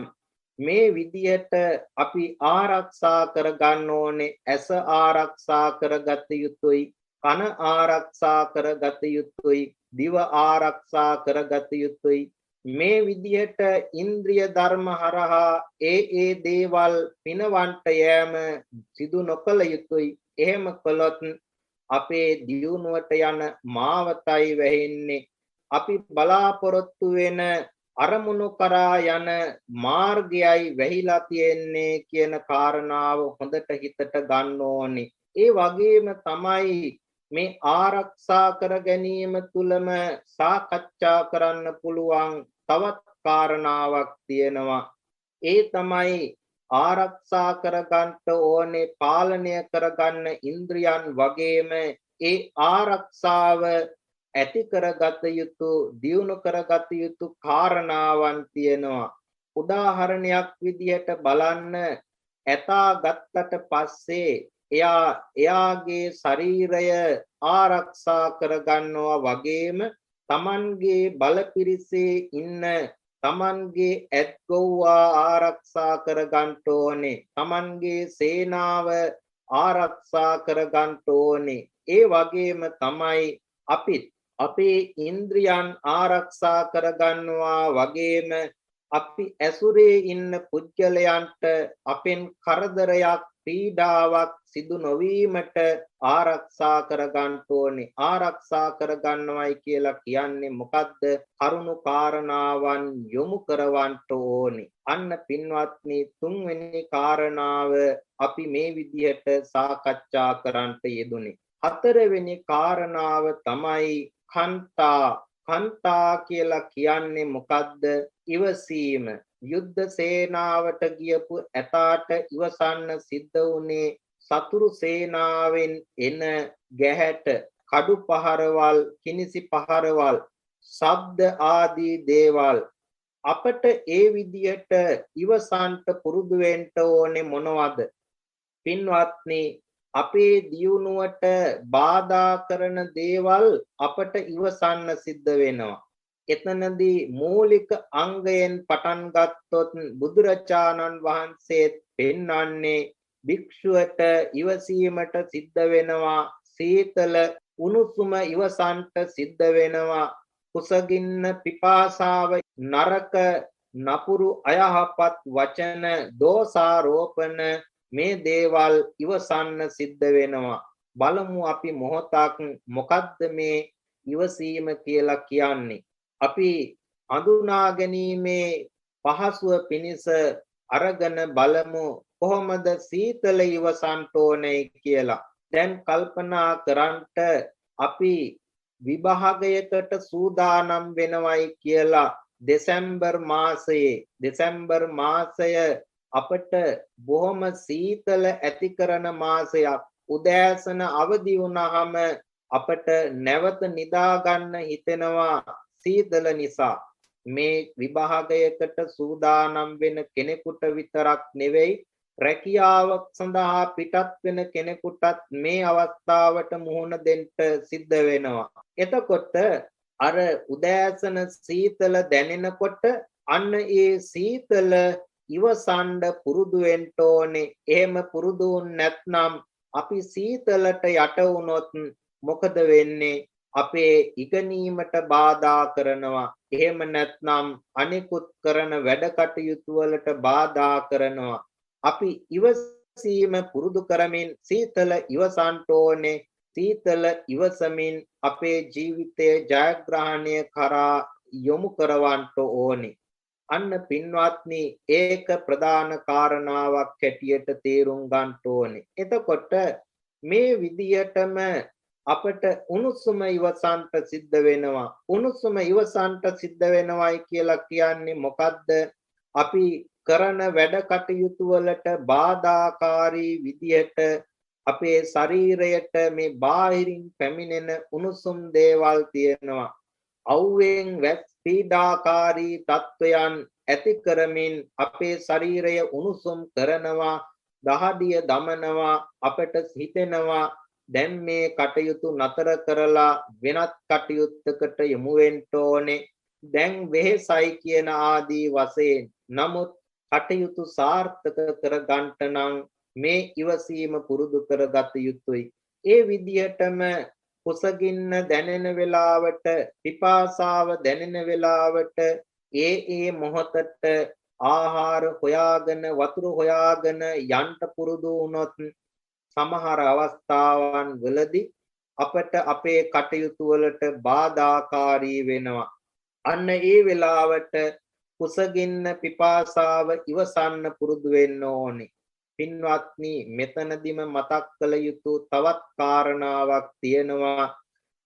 මේ විදියට අපි ආරක්ෂා කරගන්න ඕනේ. ඇස ආරක්ෂා කරගත යුතුයි, කන ආරක්ෂා කරගත යුතුයි, දිව ආරක්ෂා කරගත යුතුයි. මේ විදියට ඉන්ද්‍රිය ධර්ම හරහා ඒ දේවල් පිනවන්ට යෑම සිදු නොකළ යුතුයි. එහෙම කළොත් අපේ දියුණුවට යන මාවතයි වැහෙන්නේ. අපි බලාපොරොත්තු වෙන අරමුණු කරා යන මාර්ගයයි වැහිලා තියෙන්නේ කියන කාරණාව හොඳට හිතට ගන්න ඕනේ. ඒ වගේම තමයි මේ ආරක්ෂා කර ගැනීම තුලම සාකච්ඡා කරන්න පුළුවන් තවත් කාරණාවක් තියෙනවා. ඒ තමයි ආරක්ෂා කරගන්න ඕනේ, පාලනය කරගන්න ඉන්ද්‍රියන් වගේම ඒ ආරක්ෂාව ඇති කරගත යුතු, දියුණු කරගත යුතු කාරණාවන් තියෙනවා. උදාහරණයක් විදිහට බලන්න, ඇතා ගත්තට පස්සේ එයාගේ ශරීරය ආරක්ෂා කරගන්නවා වගේම Tamanගේ බලපිරිසේ ඉන්න තමන්ගේ ඇත්ගොව්වා ආරක්ෂා කරගන්න ඕනේ. තමන්ගේ සේනාව ආරක්ෂා කරගන්න ඕනේ. ඒ වගේම තමයි අපිත් අපේ ඉන්ද්‍රියන් ආරක්ෂා කරගන්නවා වගේම අපි ඇසුරේ ඉන්න පුද්ගලයන්ට අපෙන් කරදරයක් පීඩාවක් සිදු නොවීමට ආරක්ෂා කරගන්න ඕනේ. ආරක්ෂා කරගන්නවයි කියලා කියන්නේ මොකද්ද? කරුණු කාරණාවන් යොමු කරවන්න ඕනේ. අන්න පින්වත්නි, තුන්වෙනි කාරණාව අපි මේ විදිහට සාකච්ඡා කරන්නට යෙදුනේ. හතරවෙනි කාරණාව තමයි කන්තා කියලා කියන්නේ මොකද්ද? ඉවසීම. යුද්ධ සේනාවට ගියපු ඇතාට ඉවසන්න සිද්ධ වුණේ සතුරු සේනාවෙන් එන ගැහැට, කඩු පහරවල්, කිනිසි පහරවල්, ශබ්ද ආදී දේවල්. අපට ඒ විදියට ඉවසන්ට පුරුදු වෙන්න ඕනේ මොනවද? පින්වත්නි, අපේ දියුණුවට බාධා කරන දේවල් අපට ඉවසන්න සිද්ධ වෙනවා. එතනදී මූලික අංගයෙන් පටන් ගත්තොත් බුදුරජාණන් වහන්සේ පෙන්වන්නේ භික්ෂුවට ඉවසීමට සිද්ධ වෙනවා. සීතල උණුසුම ඉවසන්ට සිද්ධ වෙනවා. කුසගින්න, පිපාසාව, නරක නපුරු අයහපත් වචන, දෝෂාරෝපණ, මේ දේවල් ඉවසන්න සිද්ධ වෙනවා. බලමු අපි මොහොතක් මොකද්ද මේ ඉවසීම කියලා කියන්නේ. අපි හඳුනා ගැනීමේ පහසුව පිණිස අරගෙන බලමු කොහොමද සීතල ඉවසන්න ඕනේ කියලා. දැන් කල්පනා කරන්ට අපි විභාගයකට සූදානම් වෙනවයි කියලා දෙසැම්බර් මාසය අපට බොහොම සීතල ඇති කරන මාසයක්. උදෑසන අවදි වුණාම අපට නැවත නිදා ගන්න හිතෙනවා සීතල නිසා. මේ විභාගයකට සූදානම් වෙන කෙනෙකුට විතරක් නෙවෙයි, රැකියාවක් සඳහා පිටත් වෙන කෙනෙකුටත් මේ අවස්ථාවට මුහුණ දෙන්න සිද්ධ වෙනවා. එතකොට අර උදෑසන සීතල දැනෙනකොට අන්න ඒ සීතල ඉවසන්න පුරුදු වෙන්න ඕනේ. එහෙම පුරුදු නැත්නම් අපි සීතලට යට වුණොත් මොකද වෙන්නේ? අපේ ඉගෙනීමට බාධා කරනවා. එහෙම නැත්නම් අනිකුත් කරන වැඩ කටයුතු වලට බාධා කරනවා. අපි ඉවසීම පුරුදු කරමින් සීතල ඉවසන්න ඕනේ. සීතල ඉවසමින් අපේ ජීවිතයේ ජයග්‍රහණය කරා යොමු කරවන්න ඕනේ. අන්න පින්වත්නි, ඒක ප්‍රධාන කාරණාවක් හැටියට තේරුම් ගන්න ඕනේ. එතකොට මේ විදියටම අපට උණුසුම ඉවසන්ට සිද්ධ වෙනවා. උණුසුම ඉවසන්ට සිද්ධ වෙනවයි කියලා කියන්නේ මොකද්ද? අපි කරන වැඩ කටයුතු වලට බාධාකාරී විදියට අපේ ශරීරයට මේ බාහිරින් පැමිණෙන උණුසුම් දේවල් තියෙනවා. අවුවෙන් වැස් පීඩාකාරී තත්වයන් ඇති කරමින් අපේ ශරීරය උණුසුම් කරනවා, දහඩිය දමනවා. අපට හිතෙනවා දැන් මේ කටයුතු නතර කරලා වෙනත් කටයුත්තකට යොමු වෙන්න ඕනේ. දැන් වෙහෙසයි කියන ආදී වශයෙන්. නමුත් කටයුතු සාර්ථක කරගන්නට නම් මේ ඉවසීම පුරුදු කරගත යුතුයි. ඒ විදිහටම කුසගින්න දැනෙන වෙලාවට, පිපාසාව දැනෙන වෙලාවට ඒ මොහොතට ආහාර හොයාගෙන, වතුර හොයාගෙන යන්න පුරුදු වුණොත් සමහර අවස්ථාවන් වලදී අපට අපේ කටයුතු වලට බාධාකාරී වෙනවා. අන්න ඒ වෙලාවට කුසගින්න, පිපාසාව ඉවසන්න පුරුදු වෙන්න ඕනේ. පින්වත්නි, මෙතනදිම මතක් කළ යුතු තවත් කාරණාවක් තියෙනවා.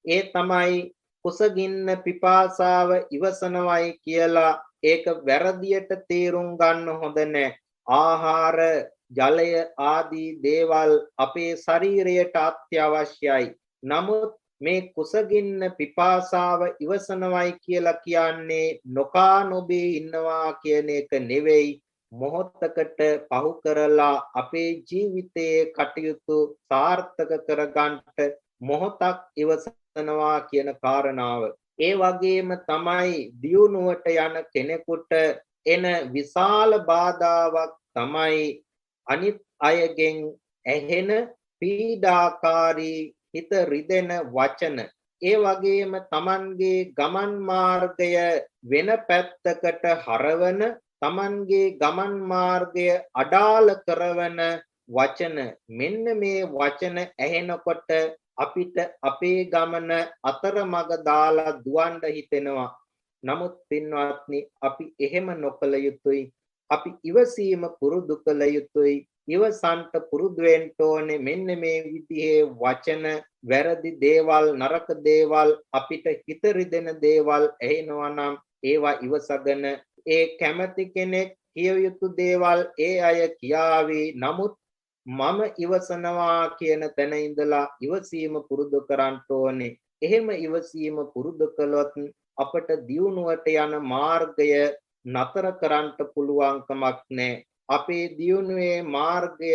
ඒ තමයි කුසගින්න, පිපාසාව ඉවසනවයි කියලා ඒක වැරදියට තේරුම් ගන්න හොඳ නැහැ. ආහාර, ජලය ආදී දේවල් අපේ ශරීරයට අත්‍යවශ්‍යයි. නමුත් මේ කුසගින්න, පිපාසාව ඉවසනවයි කියලා කියන්නේ නොකා නොබී ඉන්නවා කියන එක නෙවෙයි. මොහොතකට පහු කරලා අපේ ජීවිතයේ කටයුතු සාර්ථක කරගන්නට මොහොතක් ඉවසනවා කියන කාරණාව. ඒ වගේම තමයි දියුණුවට යන කෙනෙකුට එන විශාල බාධාවක් තමයි අනිත් අයගෙන් ඇහෙන පීඩාකාරී හිත රිදෙන වචන. ඒ වගේම Tamanගේ ගමන් මාර්ගය වෙන පැත්තකට හරවන, Tamanගේ ගමන් මාර්ගය අඩාල කරවන වචන. මෙන්න මේ වචන ඇහෙනකොට අපිට අපේ ගමන අතරමඟ දාලා දුවන්න හිතෙනවා. නමුත් පින්වත්නි, අපි එහෙම නොකළ යුතුයි. අපි ඉවසීම පුරුදු කළ යුතුයි. ඉවසන්ට පුරුදු වෙන්න ඕනේ. මෙන්න මේ විදිහේ වචන, වැරදි දේවල්, නරක දේවල්, අපිට හිත රිදෙන දේවල් ඇහෙනවා නම් ඒවා ඉවසගෙන ඒ කැමැති කෙනෙක් කිය යුතු දේවල් ඒ අය කියාවි. නමුත් මම ඉවසනවා කියන තැන ඉඳලා ඉවසීම පුරුදු කරන්න ඕනේ. එහෙම ඉවසීම පුරුදු කළොත් අපට දියුණුවට යන මාර්ගය නතර කරන්න පුළුවන් කමක් නැහැ. අපේ දියුණුවේ මාර්ගය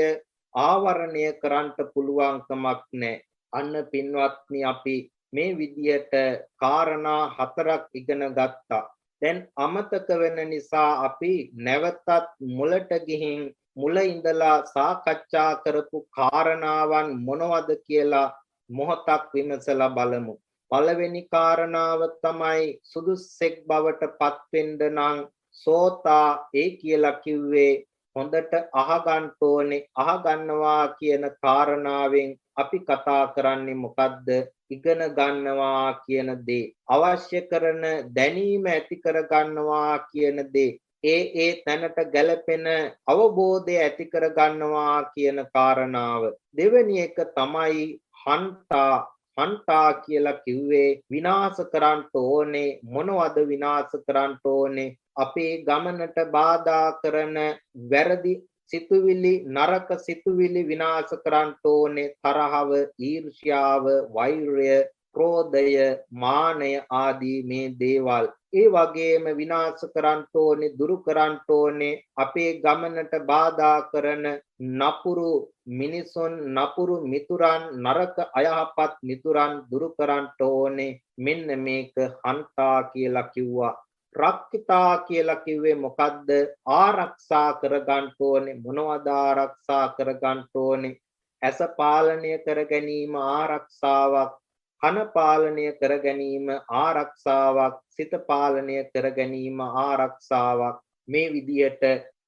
ආවරණය කරන්න පුළුවන් කමක් නැහැ. අන්න පින්වත්නි, අපි මේ විදියට කාරණා 4ක් ඉගෙන ගත්තා. දැන් අමතක වෙන නිසා අපි නැවතත් මුලට ගිහින් මුල ඉඳලා සාකච්ඡා කරපු කාරණාවන් මොනවද කියලා මොහොතක් විමසලා බලමු. පළවෙනි කාරණාව තමයි සුදුස්සෙක් බවට පත් වෙන්න නම් සෝතා ඒ කියලා කිව්වේ හොඳට අහගන්න ඕනේ. අහගන්නවා කියන කාරණාවෙන් අපි කතා කරන්නේ මොකද්ද? ඉගෙන ගන්නවා කියන දේ. අවශ්‍ය කරන දැනීම ඇති කර ගන්නවා කියන දේ. ඒ තැනට ගැලපෙන අවබෝධය ඇති කර ගන්නවා කියන කාරණාව. දෙවෙනි එක තමයි හන්ටා කියලා කිව්වේ විනාශ කරන්න ඕනේ. මොනවද විනාශ කරන්න ඕනේ? අපේ ගමනට බාධා කරන වැරදි සිතුවිලි, නරක සිතුවිලි විනාශ කරන්න ඕනේ. තරහව, ඊර්ෂ්‍යාව, වෛරය, ක්‍රෝධය, මානය ආදී මේ දේවල්. ඒ වගේම විනාශ කරන්න ඕනේ, දුරු කරන්න ඕනේ අපේ ගමනට බාධා කරන නපුරු මිනිසුන්, නපුරු මිතුරන්, නරක අයහපත් මිතුරන් දුරු කරන්න ඕනේ. මෙන්න මේක හන්තා කියලා කිව්වා. රක්කිතා කියලා කිව්වේ මොකද්ද? ආරක්ෂා කරගන්න ඕනේ. මොනවද ආරක්ෂා කරගන්න ඕනේ? ඇස පාලනය කර ගැනීම ආරක්ෂාවක්, කන පාලනය කර ගැනීම ආරක්ෂාවක්, සිත පාලනය කර ගැනීම ආරක්ෂාවක්. මේ විදියට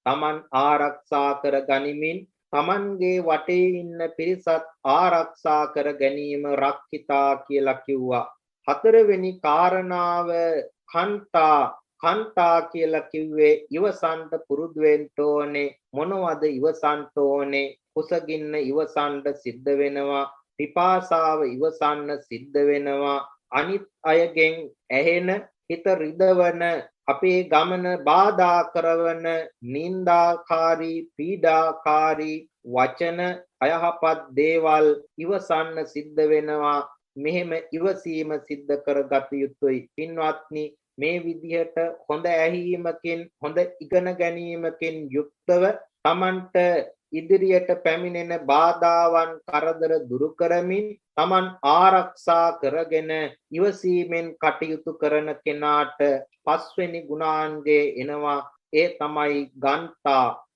Taman ආරක්ෂා කර ගනිමින් Tamanගේ වටේ ඉන්න පිරිසත් ආරක්ෂා කර ගැනීම රක්කිතා කියලා කිව්වා. හතරවෙනි කාරණාව කන්තා කියලා කිව්වේ ඉවසන්න පුරුදු වෙන්න ඕනේ. මොනවද ඉවසන්න ඕනේ? කුසගින්න ඉවසන්න සිද්ධ වෙනවා. පිපාසාව ඉවසන්න සිද්ධ වෙනවා. අනිත් අයගෙන් ඇහෙන හිත රිදවන, අපේ ගමන බාධා කරවන නින්දාකාරී, පීඩාකාරී වචන, අයහපත් දේවල් ඉවසන්න සිද්ධ වෙනවා. මෙහෙම ඉවසීම සිද්ධ කරගත යුතුයි. පින්වත්නි, මේ විදිහට හොඳ ඇහිීමකින්, හොඳ ඉගෙන ගැනීමකින් යුක්තව Tamanට ඉදිරියට පැමිණෙන බාධාවන්, කරදර දුරු කරමින් Taman ආරක්ෂා කරගෙන ඉවසීමෙන් කටයුතු කරන කෙනාට පස්වෙනි ගුණාංගය එනවා. ඒ තමයි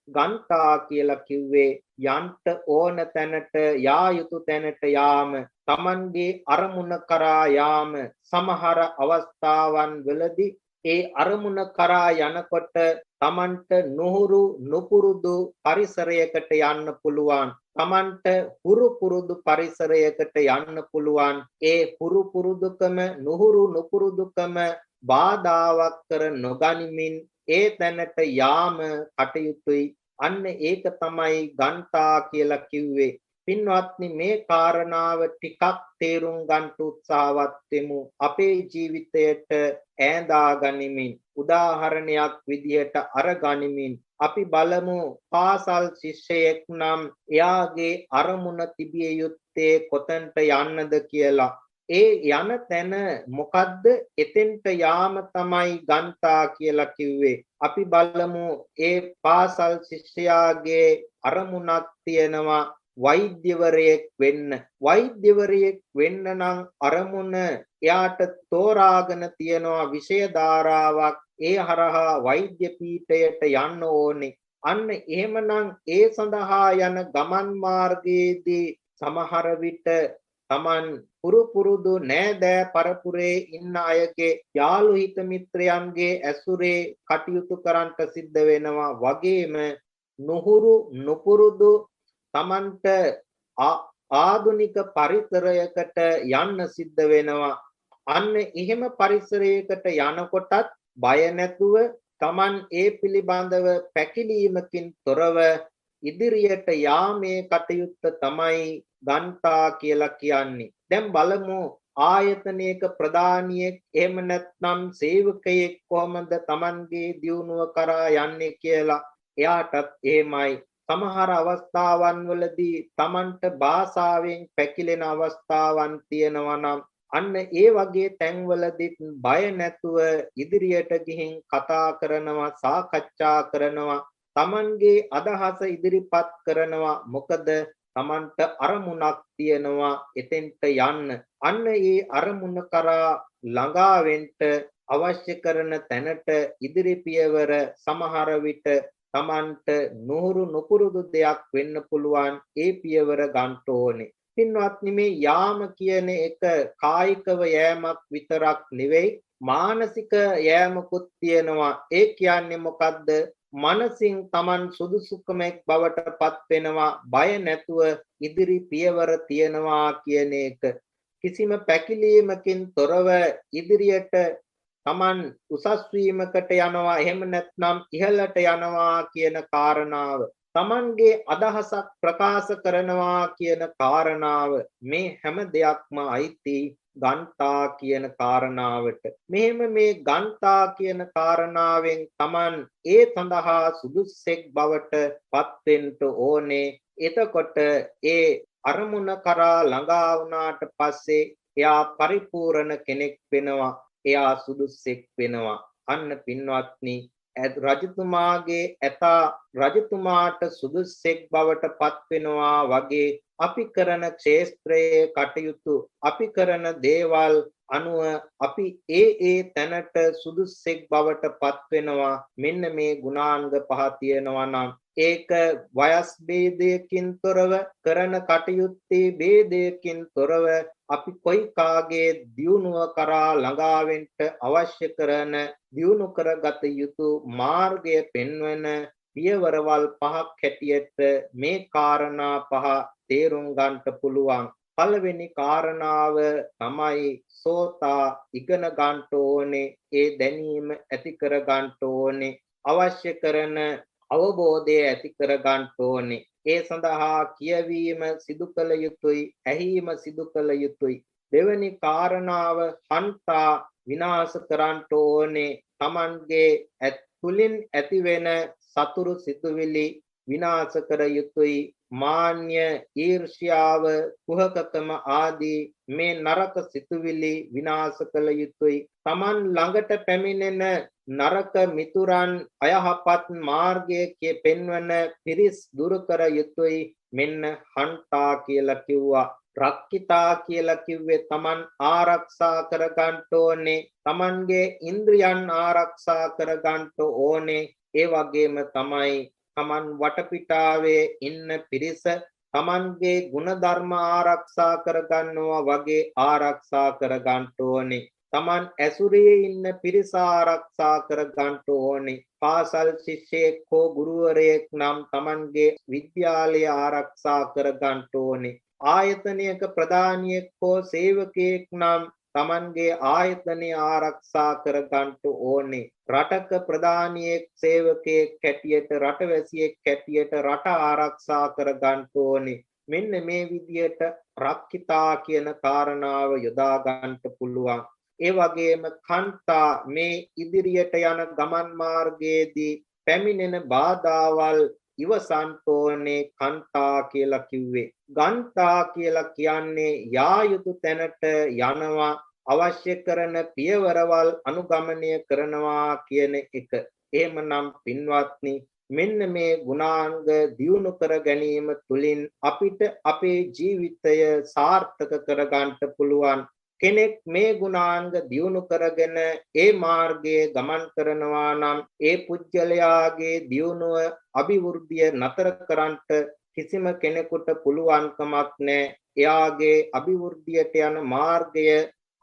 ගන්තා කියලා කිව්වේ යන්ට ඕන තැනට, යා යුතු තැනට යාම, Tamanගේ අරමුණ කරා යාම. සමහර අවස්ථාවන් වලදී ඒ අරමුණ කරා යනකොට Tamanට නුහුරු නුපුරුදු පරිසරයකට යන්න පුළුවන්. Tamanට හුරු පුරුදු පරිසරයකට යන්න පුළුවන්. ඒ හුරු පුරුදුකම, නුහුරු නුපුරුදුකම බාධාවක් කර නොගනිමින් ඒ තැනට යාම කටයුතුයි. අන්න ඒක තමයි ගන්තා කියලා කිව්වේ. පින්වත්නි, මේ කාරණාව ටිකක් තේරුම් ගන්න උත්සාහවත් වෙමු. අපේ ජීවිතයට ඈඳා ගනිමින්, උදාහරණයක් විදියට අරගනිමින් අපි බලමු. පාසල් ශිෂ්‍යයෙක් නම් එයාගේ අරමුණ තිබිය යුත්තේ කොතනට යන්නද කියලා. ඒ යන තැන මොකද්ද? එතෙන්ට යාම තමයි ගන්තා කියලා කිව්වේ. අපි බලමු ඒ පාසල් ශිෂ්‍යයාගේ අරමුණක් තියෙනවා. වෛද්‍යවරයෙක් වෙන්න. වෛද්‍යවරයෙක් වෙන්න නම් අරමුණ එයාට තෝරාගෙන තියනවා විෂය ධාරාවක්. ඒ හරහා වෛද්‍ය පීඨයට යන්න ඕනේ. අන්න එහෙමනම් ඒ සඳහා යන ගමන් මාර්ගයේදී සමහර විට Taman පුරුදු නෑදෑ පරපුරේ ඉන්න අයගේ යාළු හිත මිත්‍රයන්ගේ ඇසුරේ කටයුතු කරන්නට සිද්ධ වෙනවා. වගේම නුහුරු නුපුරුදු Tamanට ආධුනික පරිසරයකට යන්න සිද්ධ වෙනවා. අන්න එහෙම පරිසරයකට යනකොටත් බය නැතුව Taman ඒ පිළිබඳව පැකිලීමකින් තොරව ඉදිරියට යාමේ කටයුත්ත තමයි ගන්තා කියලා කියන්නේ. දැන් බලමු ආයතනයක ප්‍රධානියෙක් එහෙම නැත්නම් සේවකයෙක් කොහොමද Tamanගේ දියුණුව කරා යන්නේ කියලා. එයාටත් එහෙමයි. සමහර අවස්ථාවන් වලදී Tamanට භාෂාවෙන් පැකිලෙන අවස්ථාවන් තියෙනවා නම් අන්න ඒ වගේ තැන්වලදී බය නැතුව ඉදිරියට ගිහින් කතා කරනවා, සාකච්ඡා කරනවා, Tamanගේ අදහස ඉදිරිපත් කරනවා. මොකද Tamanට අරමුණක් තියෙනවා එතෙන්ට යන්න. අන්න ඒ අරමුණ කරා ළඟා වෙන්න අවශ්‍ය කරන තැනට ඉදිරි පියවර සමහර විට Tamanට නුහුරු නුපුරුදු දෙයක් වෙන්න පුළුවන්. ඒ පියවර ගන්න ඕනේ. පින්වත්නි, මේ යාම කියන එක කායිකව යෑමක් විතරක් නෙවෙයි, මානසික යෑමකුත් තියෙනවා. ඒ කියන්නේ මොකද්ද? මනසින් Taman සුදුසුකමක් බවට පත් වෙනවා. බය නැතුව ඉදිරි පියවර තියනවා කියන එක. කිසිම පැකිලීමකින් තොරව ඉදිරියට Taman උසස් වීමකට යනවා, එහෙම නැත්නම් ඉහළට යනවා කියන කාරණාව, Tamanගේ අදහසක් ප්‍රකාශ කරනවා කියන කාරණාව, මේ හැම දෙයක්ම අයිති ගන්තා කියන කාරණාවට. මෙහෙම මේ ගන්තා කියන කාරණාවෙන් Taman ඒ සඳහා සුදුස්සෙක් බවට පත් වෙන්න ඕනේ. එතකොට ඒ අරමුණ කරා ළඟා වුණාට පස්සේ එයා පරිපූර්ණ කෙනෙක් වෙනවා. එයා සුදුස්සෙක් වෙනවා. අන්න පින්වත්නි, රජතුමාගේ ඇතා රජතුමාට සුදුස්සෙක් බවට පත් වෙනවා වගේ අපි කරන ක්ෂේත්‍රයේ කටයුතු, අපි කරන දේවල් අනුව අපි ඒ තැනට සුදුස්සෙක් බවට පත් වෙනවා. මෙන්න මේ ගුණාංග පහ තියෙනවා නම් ඒක වයස් ભેදයකින් තොරව කරන කටයුත්තේ ભેදයකින් තොරව අපි කොයි කාගේ දියුණුව කරා ළඟා වෙන්න අවශ්‍ය කරන දියුණු කරගත යුතු මාර්ගය පෙන්වන පියවරවල් පහක් හැටියට මේ කාරණා පහ තේරුම් ගන්නට පුළුවන්. පළවෙනි කාරණාව තමයි සෝතා ඉගෙන ගන්න ඕනේ. ඒ දැනීම ඇති කර ගන්න ඕනේ. අවශ්‍ය කරන අවබෝධය ඇති කර ගන්න ඕනේ. ඒ සඳහා කියවීම සිදු කළ යුතුයි, ඇහිීම සිදු කළ යුතුයි. දෙවැනි කාරණාව හන්තා විනාශ කරන්න ඕනේ. Tamanගේ තුලින් ඇතිවෙන සතුරු සිතුවිලි විනාශ කර යුතුයි. මාන්‍ය, ඊර්ෂ්‍යාව, කුහකකම ආදී මේ නරක සිතුවිලි විනාශ කළ යුතුයි. Taman ළඟට පැමිණෙන නරක මිතුරන් අයහපත් මාර්ගයේ පෙන්වන පිරිස් දුරු කර යුතුයි. මෙන්න හන්තා කියලා කිව්වා. රක්කිතා කියලා කිව්වේ Taman ආරක්ෂා කර ගන්න ඕනේ. Tamanගේ ඉන්ද්‍රියන් ආරක්ෂා කර ගන්න ඕනේ. ඒ වගේම තමයි Taman වටපිටාවේ ඉන්න පිරිස Tamanගේ ගුණධර්ම ආරක්ෂා කර ගන්නවා වගේ ආරක්ෂා කර ගන්න ඕනේ. Taman ඇසුරේ ඉන්න පිරිස ආරක්ෂා කර ගන්න ඕනේ. පාසල් ශිෂ්‍යයෙක් හෝ ගුරුවරයෙක් නම් Tamanගේ විද්‍යාලය ආරක්ෂා කර ගන්න ඕනේ. ආයතනයක ප්‍රධානියෙක් හෝ සේවකයෙක් නම් Tamanගේ ආයතනය ආරක්ෂා කර ගන්න ඕනේ. රටක ප්‍රධානියෙක් සේවකයෙක් හැටියට, රටවැසියෙක් හැටියට රට ආරක්ෂා කර ගන්න ඕනේ. මෙන්න මේ විදියට රක්කිතා කියන කාරණාව යොදා ගන්න පුළුවන්. ඒ වගේම කන්තා, මේ ඉදිරියට යන ගමන් මාර්ගයේදී පැමිණෙන බාධාවල් ඉවසන්ට ඕනේ. කන්තා කියලා කිව්වේ. ගන්තා කියලා කියන්නේ යා යුතු තැනට යනවා, අවශ්‍ය කරන පියවරවල් අනුගමනය කරනවා කියන එක. එහෙමනම් පින්වත්නි, මෙන්න මේ ගුණාංග දියුණු කර ගැනීම තුළින් අපිට අපේ ජීවිතය සාර්ථක කරගන්න පුළුවන්. කෙනෙක් මේ ගුණාංග දියුණු කරගෙන ඒ මාර්ගයේ ගමන් කරනවා නම් ඒ පුජ්‍යලයාගේ දියුණුව අභිවෘද්ධිය නතර කරන්නට කිසිම කෙනෙකුට පුළුවන්කමක් නැහැ. එයාගේ අභිවෘද්ධියට යන මාර්ගය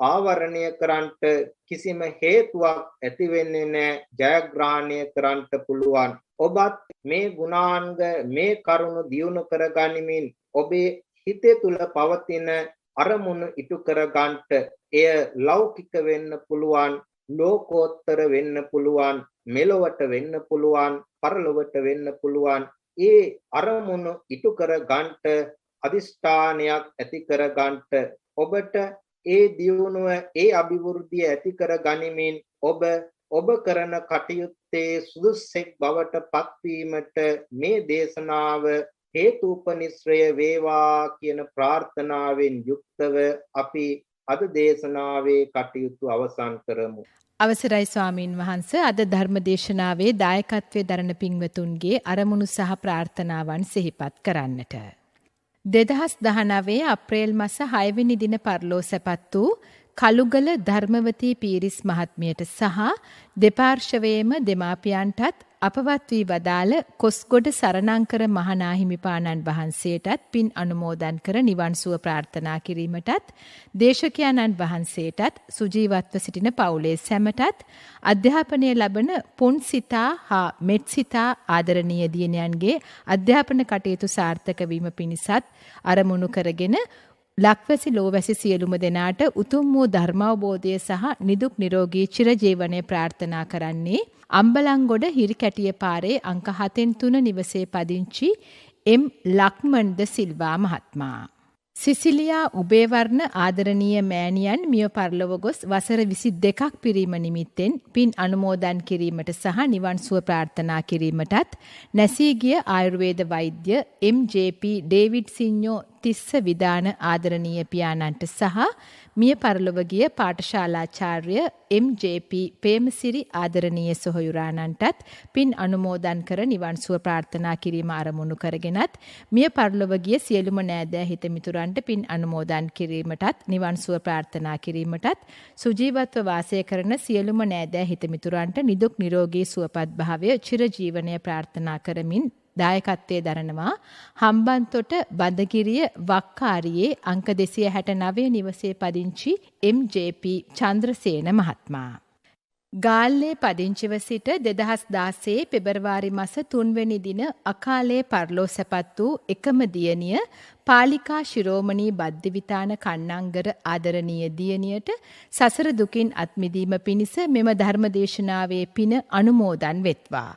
ආවරණය කරන්නට කිසිම හේතුවක් ඇති වෙන්නේ නැහැ. ජයග්‍රහණය කරන්නට පුළුවන්. ඔබත් මේ ගුණාංග මේ කරුණු දියුණු කරගනිමින් ඔබේ හිතේ තුල පවතින අරමුණු ඉටු කරගන්නට එය ලෞකික වෙන්න පුළුවන්, ලෝකෝත්තර වෙන්න පුළුවන්, මෙලොවට වෙන්න පුළුවන්, පරලොවට වෙන්න පුළුවන්. ඒ අරමුණු ඉටු කරගන්නට අදිෂ්ඨානයක් ඇති කරගන්නට ඔබට ඒ දියුණුව ඒ අභිවෘද්ධිය ඇති කර ගනිමින් ඔබ කරන කටයුත්තේ සුදුස්සෙක් බවට පත්වීමට මේ දේශනාව හේතුපනිශ්‍රය වේවා කියන ප්‍රාර්ථනාවෙන් යුක්තව අපි අද දේශනාවේ කටයුතු අවසන් කරමු. අවසරයි ස්වාමින් වහන්ස, අද ධර්ම දේශනාවේ දායකත්වයේ දරන පින්වතුන්ගේ අරමුණු සහ ප්‍රාර්ථනාවන් සිහිපත් කරන්නට. 2019 අප්‍රේල් මාස 6 වෙනි දින පරලෝ සැපත් වූ කළුගල ධර්මවතී පීරිස් මහත්මියට සහ දෙපාර්ශවයේම දෙමාපියන්ටත් අපවත් වී වදාළ කොස්ගොඩ සරණංකර මහනාහිමිපාණන් වහන්සේටත් පින් අනුමෝදන් කර නිවන් සුව ප්‍රාර්ථනා කිරීමටත් දේශකයන්න් වහන්සේටත් සුජීවත්ව සිටින පවුලේ සැමටත් අධ්‍යාපනය ලබන පුන්සිතා හා මෙත්සිතා ආදරණීය දියණියන්ගේ අධ්‍යාපන කටයුතු සාර්ථක වීම පිණිසත් අරමුණු කරගෙන ලක්වැසි ලෝවැසි සියලුම දෙනාට උතුම් වූ ධර්මාවබෝධය සහ නිදුක් නිරෝගී චිරජීවනය ප්‍රාර්ථනා කරන්නේ අම්බලන්ගොඩ හිරිකැටිය පාරේ අංක 7-3 නිවසේ පදිංචි එම් ලක්මන්ද සිල්වා මහත්මයා. සිසිලියා උබේවර්ණ ආදරණීය මෑණියන් මිය පරලොව ගොස් වසර 22ක් පිරීම නිමිත්තෙන් පින් අනුමෝදන් කිරීමට සහ නිවන් සුව ප්‍රාර්ථනා කිරීමටත් නැසී ගිය ආයුර්වේද වෛද්‍ය එම්.ජේ.පී. ඩේවිඩ් සිඤ්ඤෝ තිස්ස විදාන ආදරණීය පියාණන්ට සහ මිය පරලොව ගිය පාඨශාලාචාර්ය එම්.ජේ.පී. ප්‍රේමසිරි ආදරණීය සොහොයුරාණන්ටත් පින් අනුමෝදන් කර නිවන් සුව ප්‍රාර්ථනා කිරීම අරමුණු කරගෙනත් මිය පරලොව ගිය සියලුම නෑදෑ හිත මිතුරන්ට පින් අනුමෝදන් කිරීමටත් නිවන් සුව ප්‍රාර්ථනා කිරීමටත් සුජීවත්ව වාසය කරන සියලුම නෑදෑ හිත මිතුරන්ට නිදුක් නිරෝගී සුවපත් භාවය චිරජීවනය ප්‍රාර්ථනා කරමින් දායකත්වයේ දරනවා හම්බන්තොට බදගිරිය වක්කාරියේ අංක 269 නිවසේ පදිංචි එම්.ජේ.පී. චන්ද්‍රසේන මහත්මයා. ගාල්ලේ පදිංචිව සිට 2016 පෙබරවාරි මාස 3 වෙනි දින අකාලයේ පරලෝ සැපත් වූ එකම දියණිය පාලිකා ශිරෝමණී බද්ධවිතාන කන්නංගර ආදරණීය දියණියට සසර දුකින් අත්මිදීම පිණිස මෙම ධර්මදේශනාවේ පින අනුමෝදන් වෙත්වා.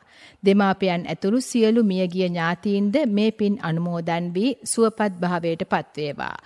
දෙමාපියන් ඇතුළු සියලු මියගිය ඥාතීන්ද මේ පින් අනුමෝදන් වී සුවපත් භාවයට පත්වේවා.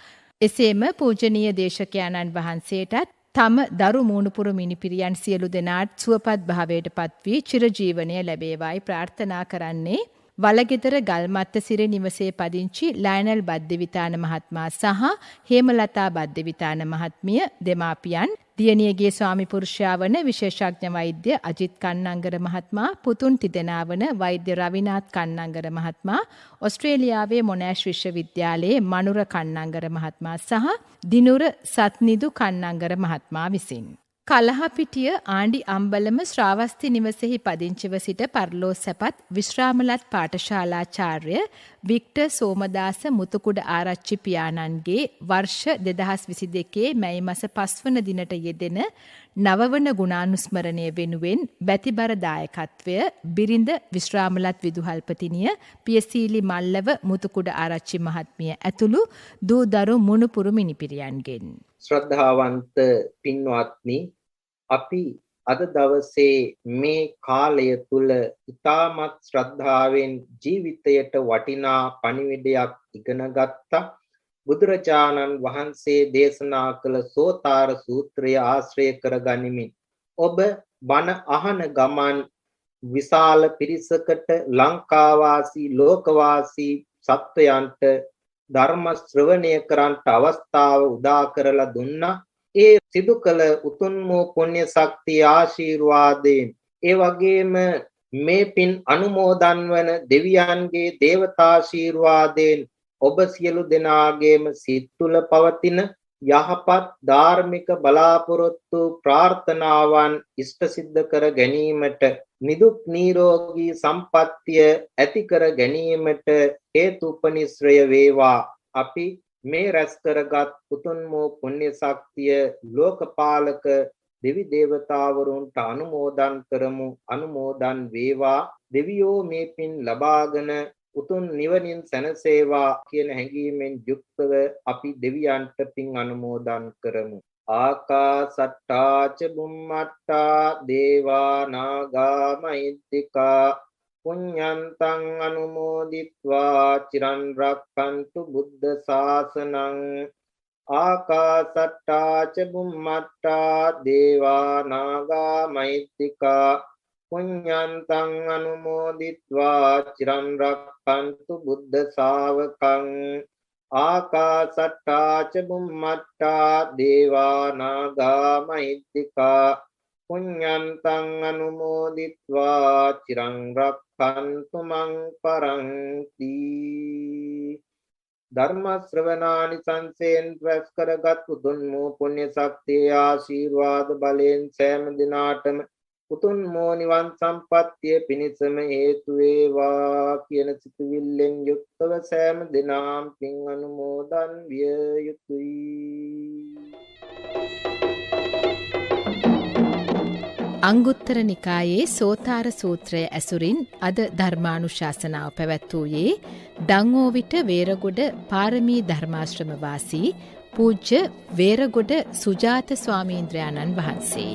එසේම පූජනීය දේශකයන්න් වහන්සේටත් තම දරු මූණුපුරු මිනිපිරියන් සියලු දෙනාට සුවපත් භාවයට පත්වී චිරජීවනය ලැබේවායි ප්‍රාර්ථනා කරන්නේ වලගෙදර ගල්මත්ත සිර නිවසේ පදිංචි ලයනල් බද්දවිතාන මහත්මයා සහ හේමලතා බද්දවිතාන මහත්මිය දෙමාපියන් දියණියගේ ස්වාමි පුරුෂයා වන විශේෂඥ වෛද්‍ය අජිත් කන්නංගර මහත්මයා පුතුන් තිදෙනා වන වෛද්‍ය රවිනාත් කන්නංගර මහත්මයා ඕස්ට්‍රේලියාවේ මොනෑෂ් විශ්වවිද්‍යාලයේ මනුර කන්නංගර මහත්මයා සහ දිනුර සත්නිදු කන්නංගර මහත්මයා විසින් කලහපිටිය ආණ්ඩි අම්බලම ශ්‍රාවස්ති නිවසෙහි පදිංචිව සිට පරලෝ සැපත් විශ්‍රාමලත් පාඨශාලාචාර්ය වික්ටර් සෝමදාස මුතුකුඩ ආරච්චි පියාණන්ගේ වර්ෂ 2022 මැයි මාස 5 වන දිනට යෙදෙන නවවන ගුණානුස්මරණය වෙනුවෙන් බැතිබර දායකත්වය බිරිඳ විශ්‍රාමලත් විදුහල්පතිනිය පියසීලි මල්ලව මුතුකුඩ ආරච්චි මහත්මිය ඇතුළු දූ දරු මුණුපුරු මිනිපිරියන්ගෙන්. ශ්‍රද්ධාවන්ත පින්වත්නි, අපි අද දවසේ මේ කාලය තුල ඉතාමත් ශ්‍රද්ධාවෙන් ජීවිතයට වටිනා පණිවිඩයක් ඉගෙන ගත්තා. බුදුරජාණන් වහන්සේ දේශනා කළ සෝතාර සූත්‍රය ආශ්‍රය කරගනිමින් ඔබ බණ අහන ගමන් විශාල පිරිසකට ලංකාවාසී ලෝකවාසී සත්වයන්ට ධර්ම ශ්‍රවණය කරන්ට අවස්ථාව උදා කරලා දුන්නා. ඒ සිදු කළ උතුම් වූ පුණ්‍ය ශක්තිය ආශිර්වාදයෙන් ඒ වගේම මේ පින් අනුමෝදන් වන දෙවියන්ගේ දේවතාශීර්වාදයෙන් ඔබ සියලු දෙනාගේම සිත් තුළ පවතින යහපත් ධාර්මික බලාපොරොත්තු ප්‍රාර්ථනාවන් ඉෂ්ට සිද්ධ කර ගැනීමට නිදුක් නිරෝගී සම්පන්නිය ඇති කර ගැනීමට හේතු උපනිශ්‍රය වේවා. අපි මේ රැස් කරගත් උතුම් වූ පුණ්‍ය ශක්තිය ලෝකපාලක දෙවි දේවතාවරුන්ට අනුමෝදන් කරමු. අනුමෝදන් වේවා. දෙවියෝ මේ පින් ලබාගෙන උතුම් නිවනින් සැනසේවා කියන හැඟීමෙන් යුක්තව අපි දෙවියන්ට පින් අනුමෝදන් කරමු. ආකාසට්ටා ච බුම්මට්ටා දේවා නාග මහිද්దికා පුඤ්ඤන්තං අනුමෝදිත්වා චිරන් රක්ඛන්තු බුද්ධ ශාසනං. ආකාසට්ටා ච බුම්මට්ටා දේවා නාග මහිද්దికා පුඤ්ඤන්තං අනුමෝදිත්වා චිරන් රක්ඛන්තු බුද්ධ ශාවකං. ආකාසට්ටා ච බුම්මට්ටා දේවා නාග මහිද්దికා පුඤ්ඤන්තං අනුමෝදිත්වා චිරං රක්ඛන්තු මං පරන්ති. ධර්ම ශ්‍රවණානි සංසෙන් රැස් කරගත් උතුම් වූ පුණ්‍ය ශක්තිය ආශිර්වාද බලෙන් සෑම දිනාටම උතුම් වූ නිවන් සම්පත්තිය පිණිසම හේතු වේවා කියන සිතුවිල්ලෙන් යුක්තව සෑම දිනාම පින් අනුමෝදන් විය යුතුයි. අංගුත්තර නිකායේ සෝතාර සූත්‍රය ඇසුරින් අද ධර්මානුශාසනාව පැවැත්වූයේ ඩංගෝවිට වේරගොඩ පාරමී ධර්මාශ්‍රම වාසී පූජ්‍ය වේරගොඩ සුජාත ස්වාමීන්ද්‍රයාණන් වහන්සේ.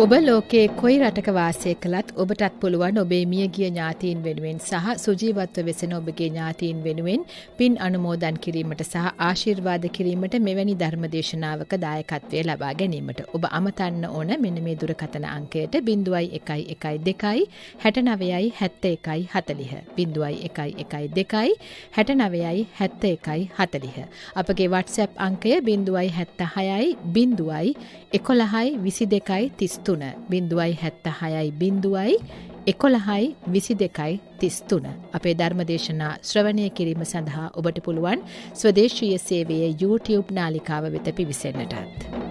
ඔබ ලෝකයේ කොයි රටක වාසය කළත් ඔබටත් පුළුවන් ඔබේ මියගිය ඥාතීන් වෙනුවෙන් සහ සුජීවත්ව වෙසෙන ඔබගේ ඥාතීන් වෙනුවෙන් පින් අනුමෝදන් කිරීමට සහ ආශිර්වාද කිරීමට මෙවැනි ධර්මදේශනාවක දායකත්වය ලබා ගැනීමට ඔබ අමතන්න ඕන මෙන්න මේ දුරකථන අංකයට 0112 69 71 40 0112 69 71 40. අපගේ WhatsApp අංකය 076 011 22 33 076 011 22 33. අපේ ධර්මදේශනා ශ්‍රවණය කිරීම සඳහා ඔබට පුළුවන් ස්වදේශීය සේවයේ YouTube නාලිකාව වෙත පිවිසෙන්නටත්.